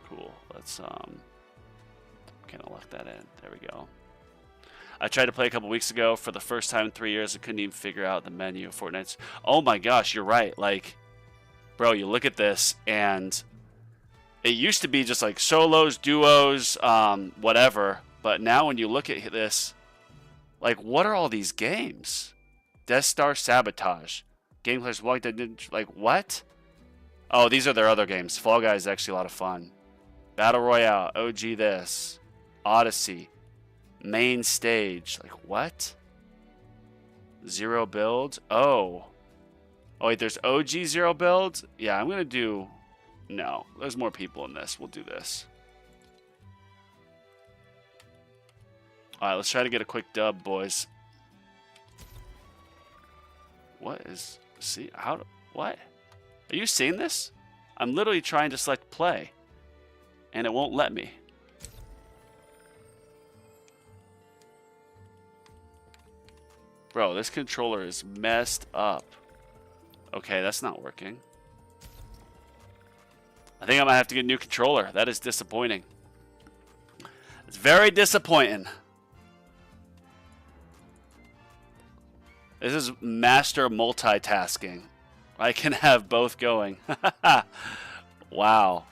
Cool. Let's kind of lock that in. There we go. I tried to play a couple weeks ago for the first time in 3 years. I couldn't even figure out the menu of Fortnite's. Oh my gosh, you're right. Like, bro, you look at this and it used to be just like solos, duos, whatever. But now when you look at this, like, what are all these games? Death Star Sabotage. Gameplay's Walk Dead. Like, what? Oh, these are their other games. Fall Guys is actually a lot of fun. Battle Royale, OG this, Odyssey, Main Stage. Like, what? Zero build? Oh. Oh, wait, there's OG zero build? Yeah, I'm going to do... No, there's more people in this. We'll do this. Alright, let's try to get a quick dub, boys. What is... See, how... What? Are you seeing this? I'm literally trying to select play. And it won't let me. Bro, this controller is messed up. Okay, that's not working. I think I might have to get a new controller. That is disappointing. It's very disappointing. This is master multitasking. I can have both going. Wow.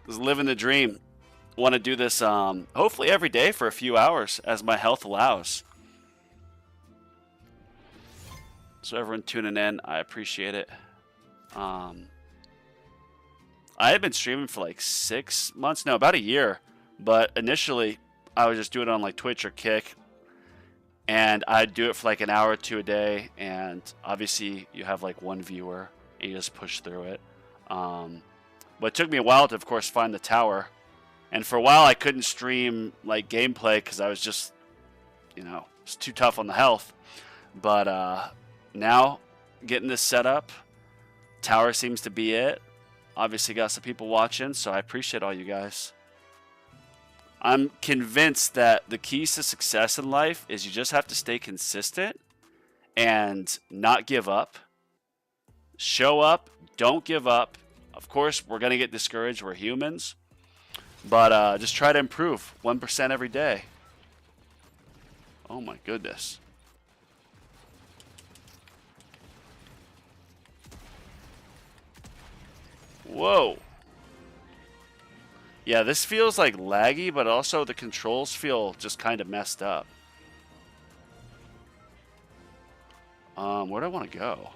Just living the dream. Want to do this hopefully every day for a few hours as my health allows. So everyone tuning in, I appreciate it. I had been streaming for like 6 months, no, about a year. But initially, I was just doing it on like Twitch or Kick. And I'd do it for like an hour or two a day. And obviously, you have like one viewer and you just push through it. But it took me a while to, of course, find the tower. And for a while, I couldn't stream like gameplay because I was just, you know, it's too tough on the health. But now, getting this set up, tower seems to be it. Obviously, got some people watching, so I appreciate all you guys. I'm convinced that the keys to success in life is you just have to stay consistent and not give up. Show up, don't give up. Of course, we're going to get discouraged. We're humans. But just try to improve 1% every day. Oh my goodness. Whoa. Yeah, this feels like laggy, but also the controls feel just kind of messed up. Where do I want to go?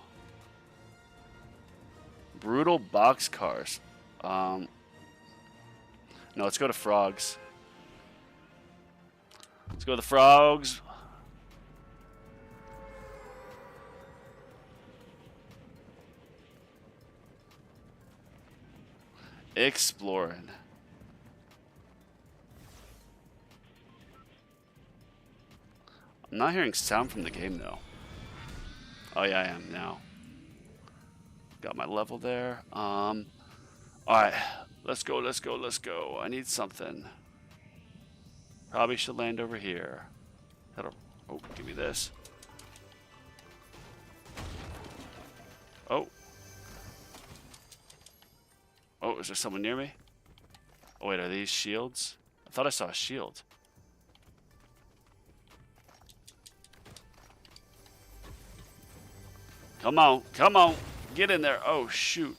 Brutal boxcars. No, let's go to frogs. Let's go to the frogs. Exploring. I'm not hearing sound from the game though. Oh yeah, I am now. Got my level there. Alright. Let's go, let's go, let's go. I need something. Probably should land over here. That'll, oh, give me this. Oh. Oh, is there someone near me? Oh wait, are these shields? I thought I saw a shield. Come on, come on. Get in there. Oh, shoot.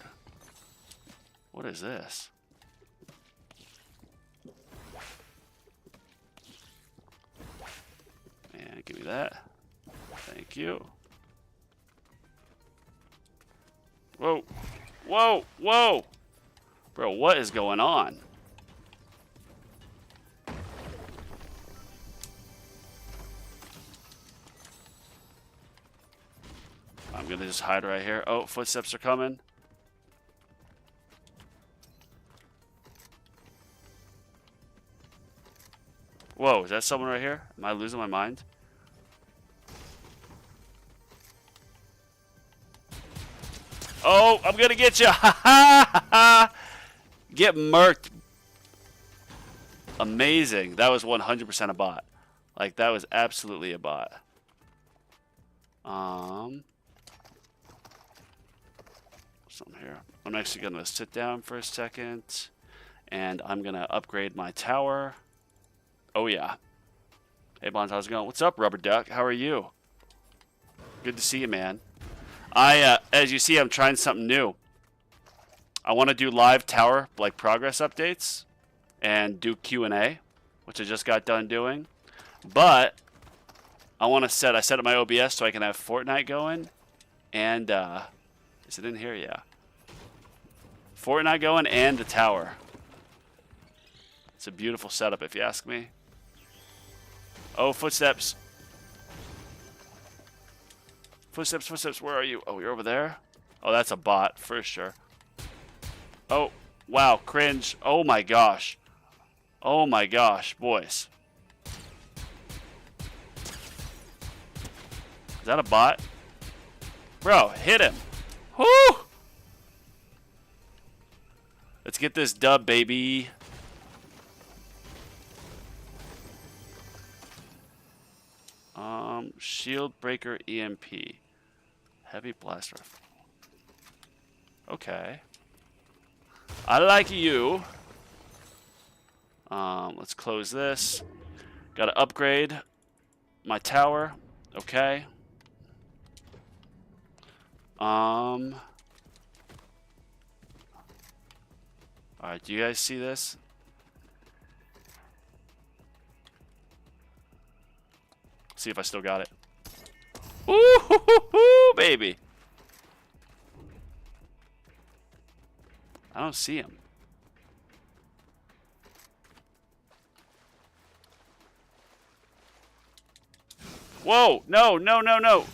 What is this? Man, give me that. Thank you. Whoa. Whoa. Whoa. Bro, what is going on? I'm gonna just hide right here. Oh, footsteps are coming. Whoa, is that someone right here? Am I losing my mind? Oh, I'm gonna get you! Ha ha ha! Get murked. Amazing. That was 100% a bot. Like, that was absolutely a bot. Something here. I'm actually gonna sit down for a second, and I'm gonna upgrade my tower. Oh yeah. Hey Bonds, how's it going? What's up, Rubber Duck? How are you? Good to see you, man. As you see, I'm trying something new. I want to do live tower like progress updates and do Q&A, which I just got done doing. But I set up my OBS so I can have Fortnite going, and is it in here? Yeah. Fortnite going and the tower. It's a beautiful setup, if you ask me. Oh, footsteps. Footsteps, footsteps, where are you? Oh, you're over there? Oh, that's a bot, for sure. Oh, wow, cringe. Oh my gosh. Oh my gosh, boys. Is that a bot? Bro, hit him. Whoo! Let's get this dub, baby. Shield breaker EMP. Heavy blaster. Okay. I like you. Let's close this. Gotta upgrade my tower. Okay. Alright, do you guys see this? See if I still got it. Ooh, hoo, hoo, hoo, baby. I don't see him. Whoa, no, no, no, no.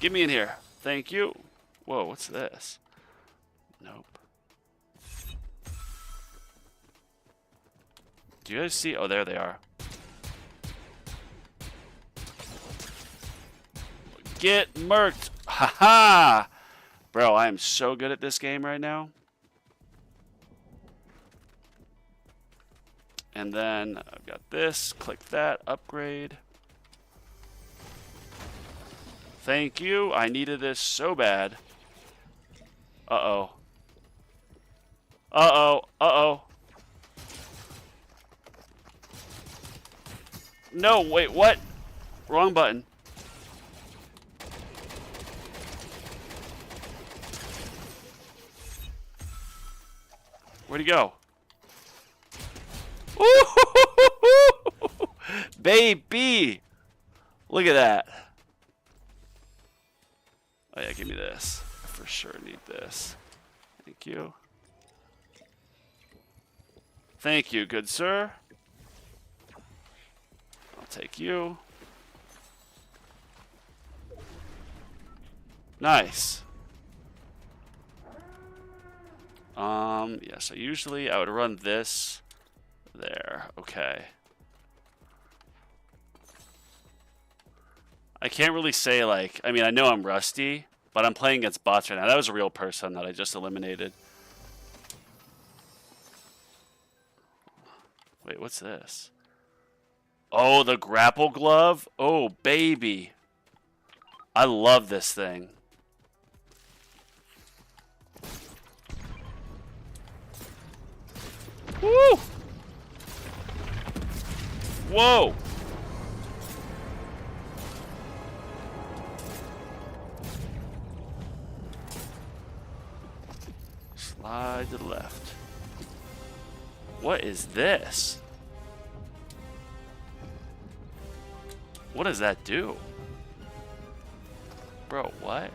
Get me in here. Thank you. Whoa, what's this? Nope. Do you guys see? Oh, there they are. Get murked. Haha. Bro, I am so good at this game right now. And then I've got this. Click that. Upgrade. Thank you. I needed this so bad. Uh-oh. Uh-oh. Uh-oh. No, wait, what? Wrong button. Where'd he go? Ooh, baby! Look at that. Oh yeah, give me this. I for sure need this. Thank you. Thank you, good sir. I'll take you. Nice. Yeah, so usually I would run this there. Okay. I can't really say, like, I mean, I know I'm rusty, but I'm playing against bots right now. That was a real person that I just eliminated. Wait, what's this? Oh, the grapple glove? Oh, baby. I love this thing. Woo! Whoa! Slide to the left. What is this? What does that do? Bro, what?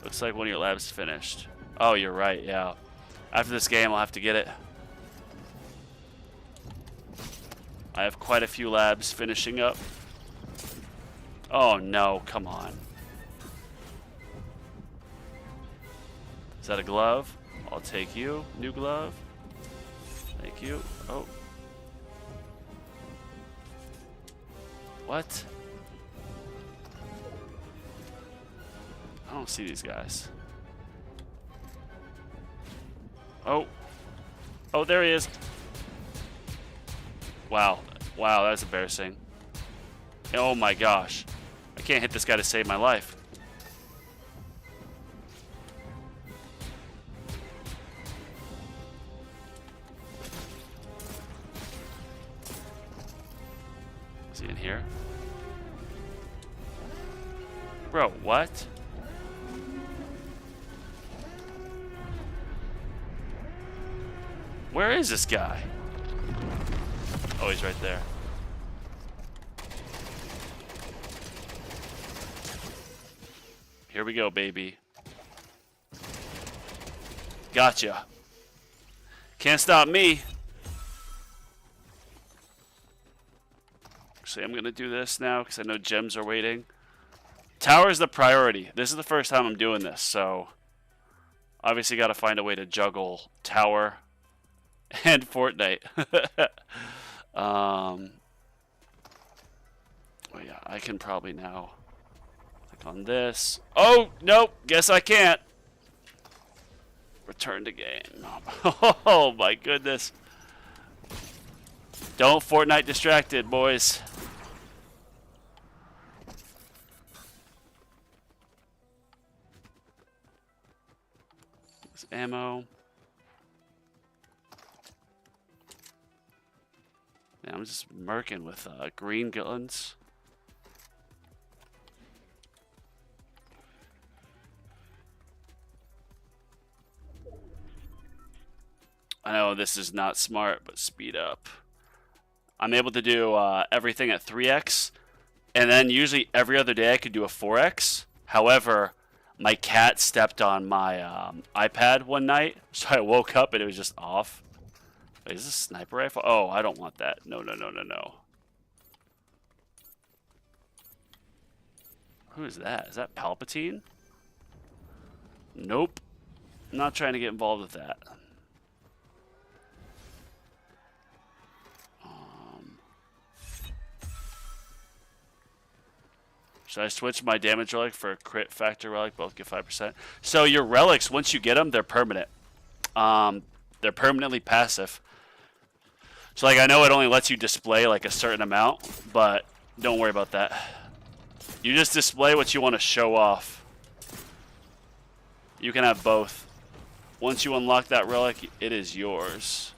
Looks like one of your labs finished. Oh, you're right, yeah. After this game, I'll have to get it. I have quite a few labs finishing up. Oh no, come on. Is that a glove? I'll take you. New glove. Thank you. Oh. What? I don't see these guys. Oh. Oh, there he is. Wow. Wow, that's embarrassing. Oh my gosh. I can't hit this guy to save my life. Is he in here? Bro, what? Where is this guy? Oh, he's right there. Here we go, baby. Gotcha. Can't stop me. Actually, I'm going to do this now because I know gems are waiting. Tower is the priority. This is the first time I'm doing this, so obviously got to find a way to juggle Tower and Fortnite. Oh yeah, I can probably now click on this. Oh, nope, guess I can't. Return to game. Oh my goodness. Don't Fortnite distracted, boys. There's ammo. Yeah, I'm just murking with green guns. I know this is not smart, but speed up. I'm able to do everything at 3x, and then usually every other day I could do a 4x. However, my cat stepped on my iPad one night, so I woke up and it was just off. Wait, is this a sniper rifle? Oh, I don't want that. No, no, no, no, no. Who is that? Is that Palpatine? Nope. I'm not trying to get involved with that. Should I switch my damage relic for a crit factor relic? Both get 5%. So your relics, once you get them, they're permanent. They're permanently passive. So like I know it only lets you display like a certain amount, but don't worry about that. You just display what you want to show off. You can have both. Once you unlock that relic, it is yours.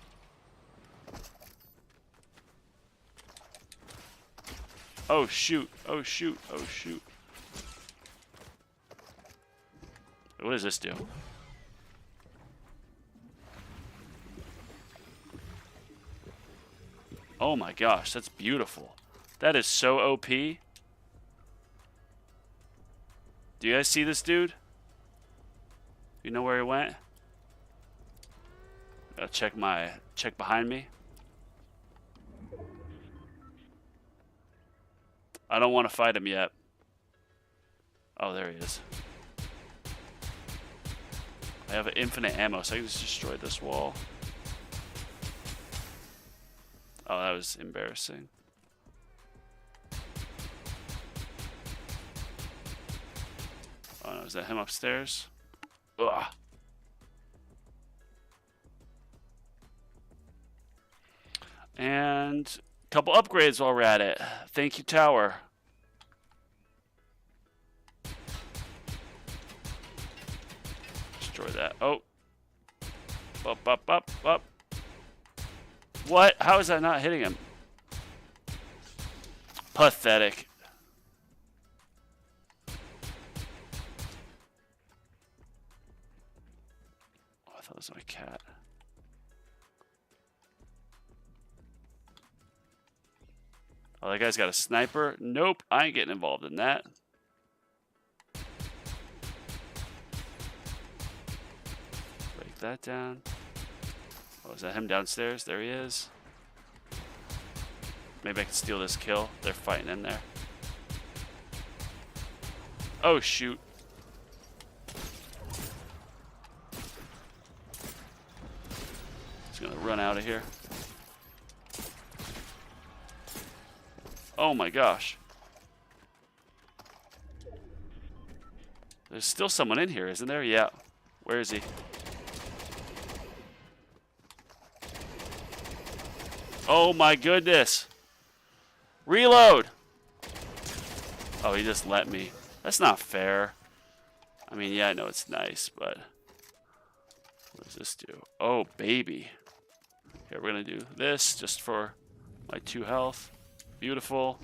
Oh shoot, oh shoot, oh shoot. What does this do? Oh my gosh, that's beautiful. That is so OP. Do you guys see this dude? You know where he went? Gotta check behind me. I don't want to fight him yet. Oh, there he is. I have infinite ammo, so I can just destroy this wall. Oh, that was embarrassing. Oh no, is that him upstairs? Ugh. And a couple upgrades while we're at it. Thank you, tower. Destroy that. Oh. Up, up, up, up. What? How is that not hitting him? Pathetic. Oh, I thought it was my cat. Oh, that guy's got a sniper. Nope, I ain't getting involved in that. Break that down. Oh, is that him downstairs? There he is. Maybe I can steal this kill. They're fighting in there. Oh, shoot. He's gonna run out of here. Oh my gosh. There's still someone in here, isn't there? Yeah. Where is he? Oh my goodness. Reload. Oh, he just let me. That's not fair. I mean, yeah, I know it's nice, but what does this do? Oh, baby. Here, we're gonna do this just for my 2 health. Beautiful.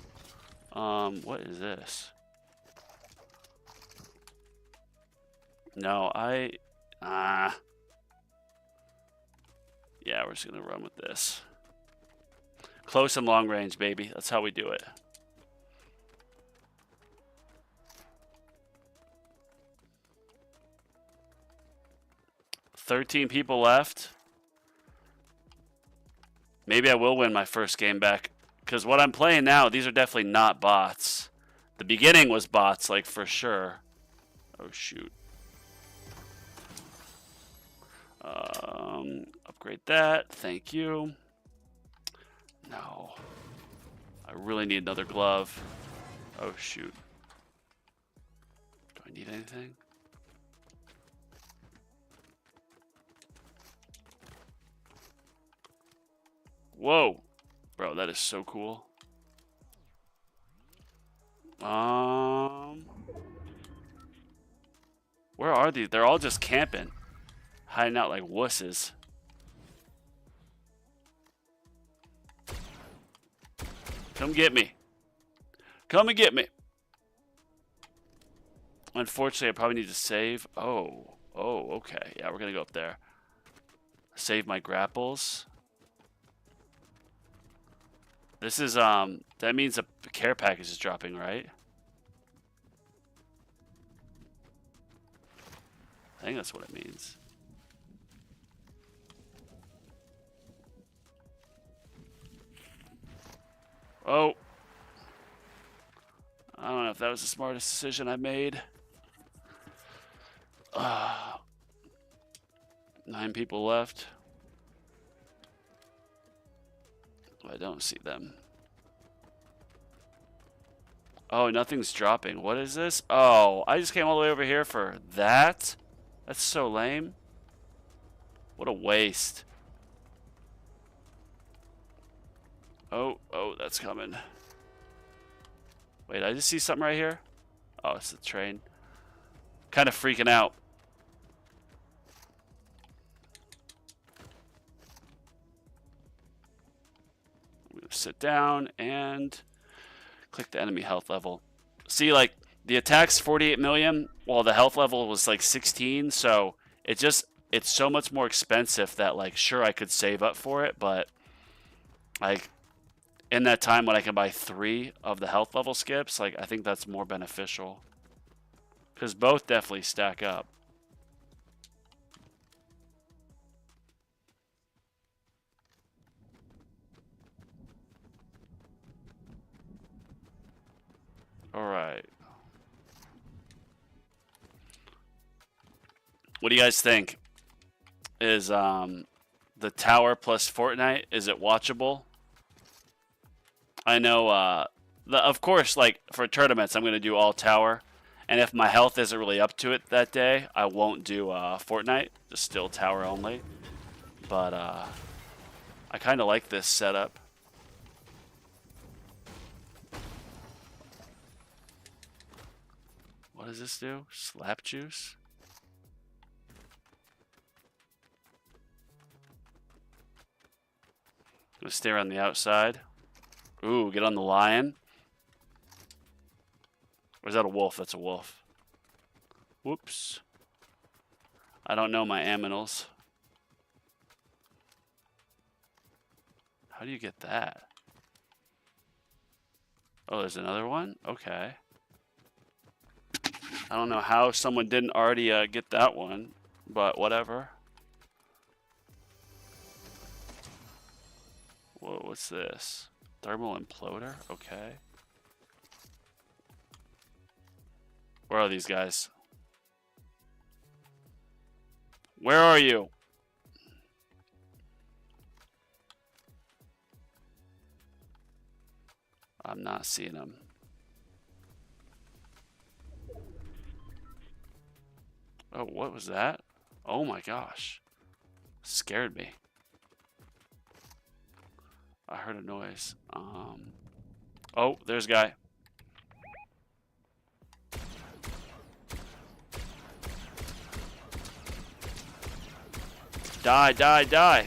What is this? No, yeah, we're just gonna run with this. Close and long range, baby. That's how we do it. $13 people left. Maybe I will win my first game back. Because what I'm playing now, these are definitely not bots. The beginning was bots, like, for sure. Oh, shoot. Upgrade that. Thank you. No. I really need another glove. Oh, shoot. Do I need anything? Whoa. Bro, that is so cool. Where are these? They're all just camping. Hiding out like wusses. Come get me. Come and get me. Unfortunately, I probably need to save. Oh, okay. Yeah, we're going to go up there. Save my grapples. This is, that means a care package is dropping, right? I think that's what it means. Oh. I don't know if that was the smartest decision I made. 9 people left. I don't see them. Oh, nothing's dropping. What is this? Oh, I just came all the way over here for that? That's so lame. What a waste. Oh, that's coming. Wait, I just see something right here? Oh, it's the train. Kind of freaking out. I'm gonna sit down and click the enemy health level. See, like, the attack's 48 million, while the health level was like 16, so it's so much more expensive that, like, sure, I could save up for it, but, like, in that time when I can buy 3 of the health level skips, like, I think that's more beneficial. Because both definitely stack up. Alright. What do you guys think? Is the tower plus Fortnite, is it watchable? I know, of course, like, for tournaments, I'm going to do all tower. And if my health isn't really up to it that day, I won't do Fortnite. Just still tower only. But I kind of like this setup. What does this do? Slap juice? Gonna stay around the outside. Ooh, get on the lion. Or is that a wolf? That's a wolf. Whoops. I don't know my aminals. How do you get that? Oh, there's another one? Okay. I don't know how someone didn't already get that one, but whatever. Whoa, what's this? Thermal imploder? Okay. Where are these guys? Where are you? I'm not seeing them. Oh, what was that? Oh my gosh. Scared me. I heard a noise. Oh, there's a guy. Die, die, die.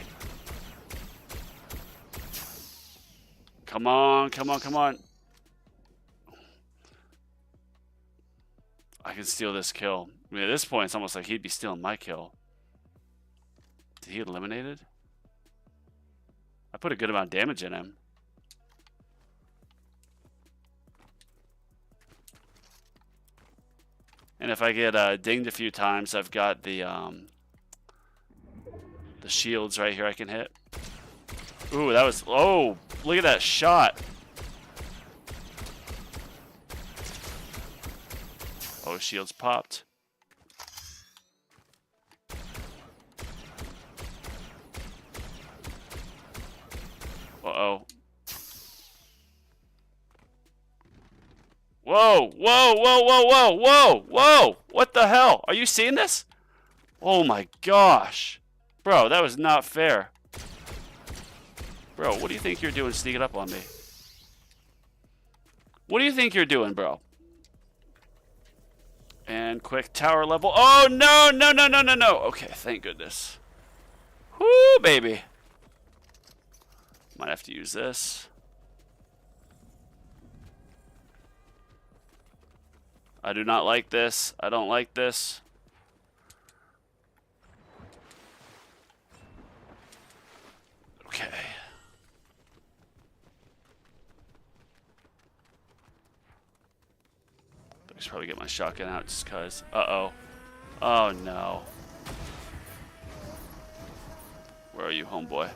Come on, come on, come on. I can steal this kill. I mean, at this point, it's almost like he'd be stealing my kill. Did he get eliminated? I put a good amount of damage in him. And if I get dinged a few times, I've got the shields right here I can hit. Ooh, that was... Oh, look at that shot. Oh, shields popped. Uh-oh. Whoa, whoa, whoa, whoa, whoa, whoa, whoa! What the hell? Are you seeing this? Oh my gosh. Bro, that was not fair. Bro, what do you think you're doing sneaking up on me? What do you think you're doing, bro? And quick tower level. Oh, no, no, no, no, no, no. Okay, thank goodness. Whoo, baby. Might have to use this. I do not like this. I don't like this. Okay. I should probably get my shotgun out just because. Uh-oh. Oh, no. Where are you, homeboy?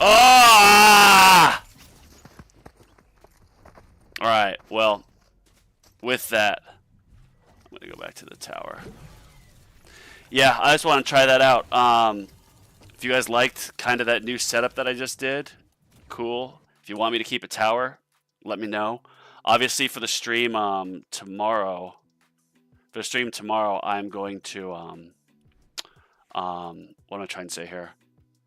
Ah! All right. Well, with that, I'm gonna go back to the tower. Yeah, I just want to try that out. If you guys liked kind of that new setup that I just did, cool. If you want me to keep a tower, let me know. Obviously, for the stream tomorrow, I'm going to what am I trying to say here?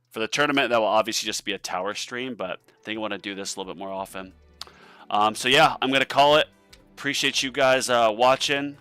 For the tournament, that will obviously just be a tower stream, but I think I want to do this a little bit more often. So yeah, I'm gonna call it. Appreciate you guys watching.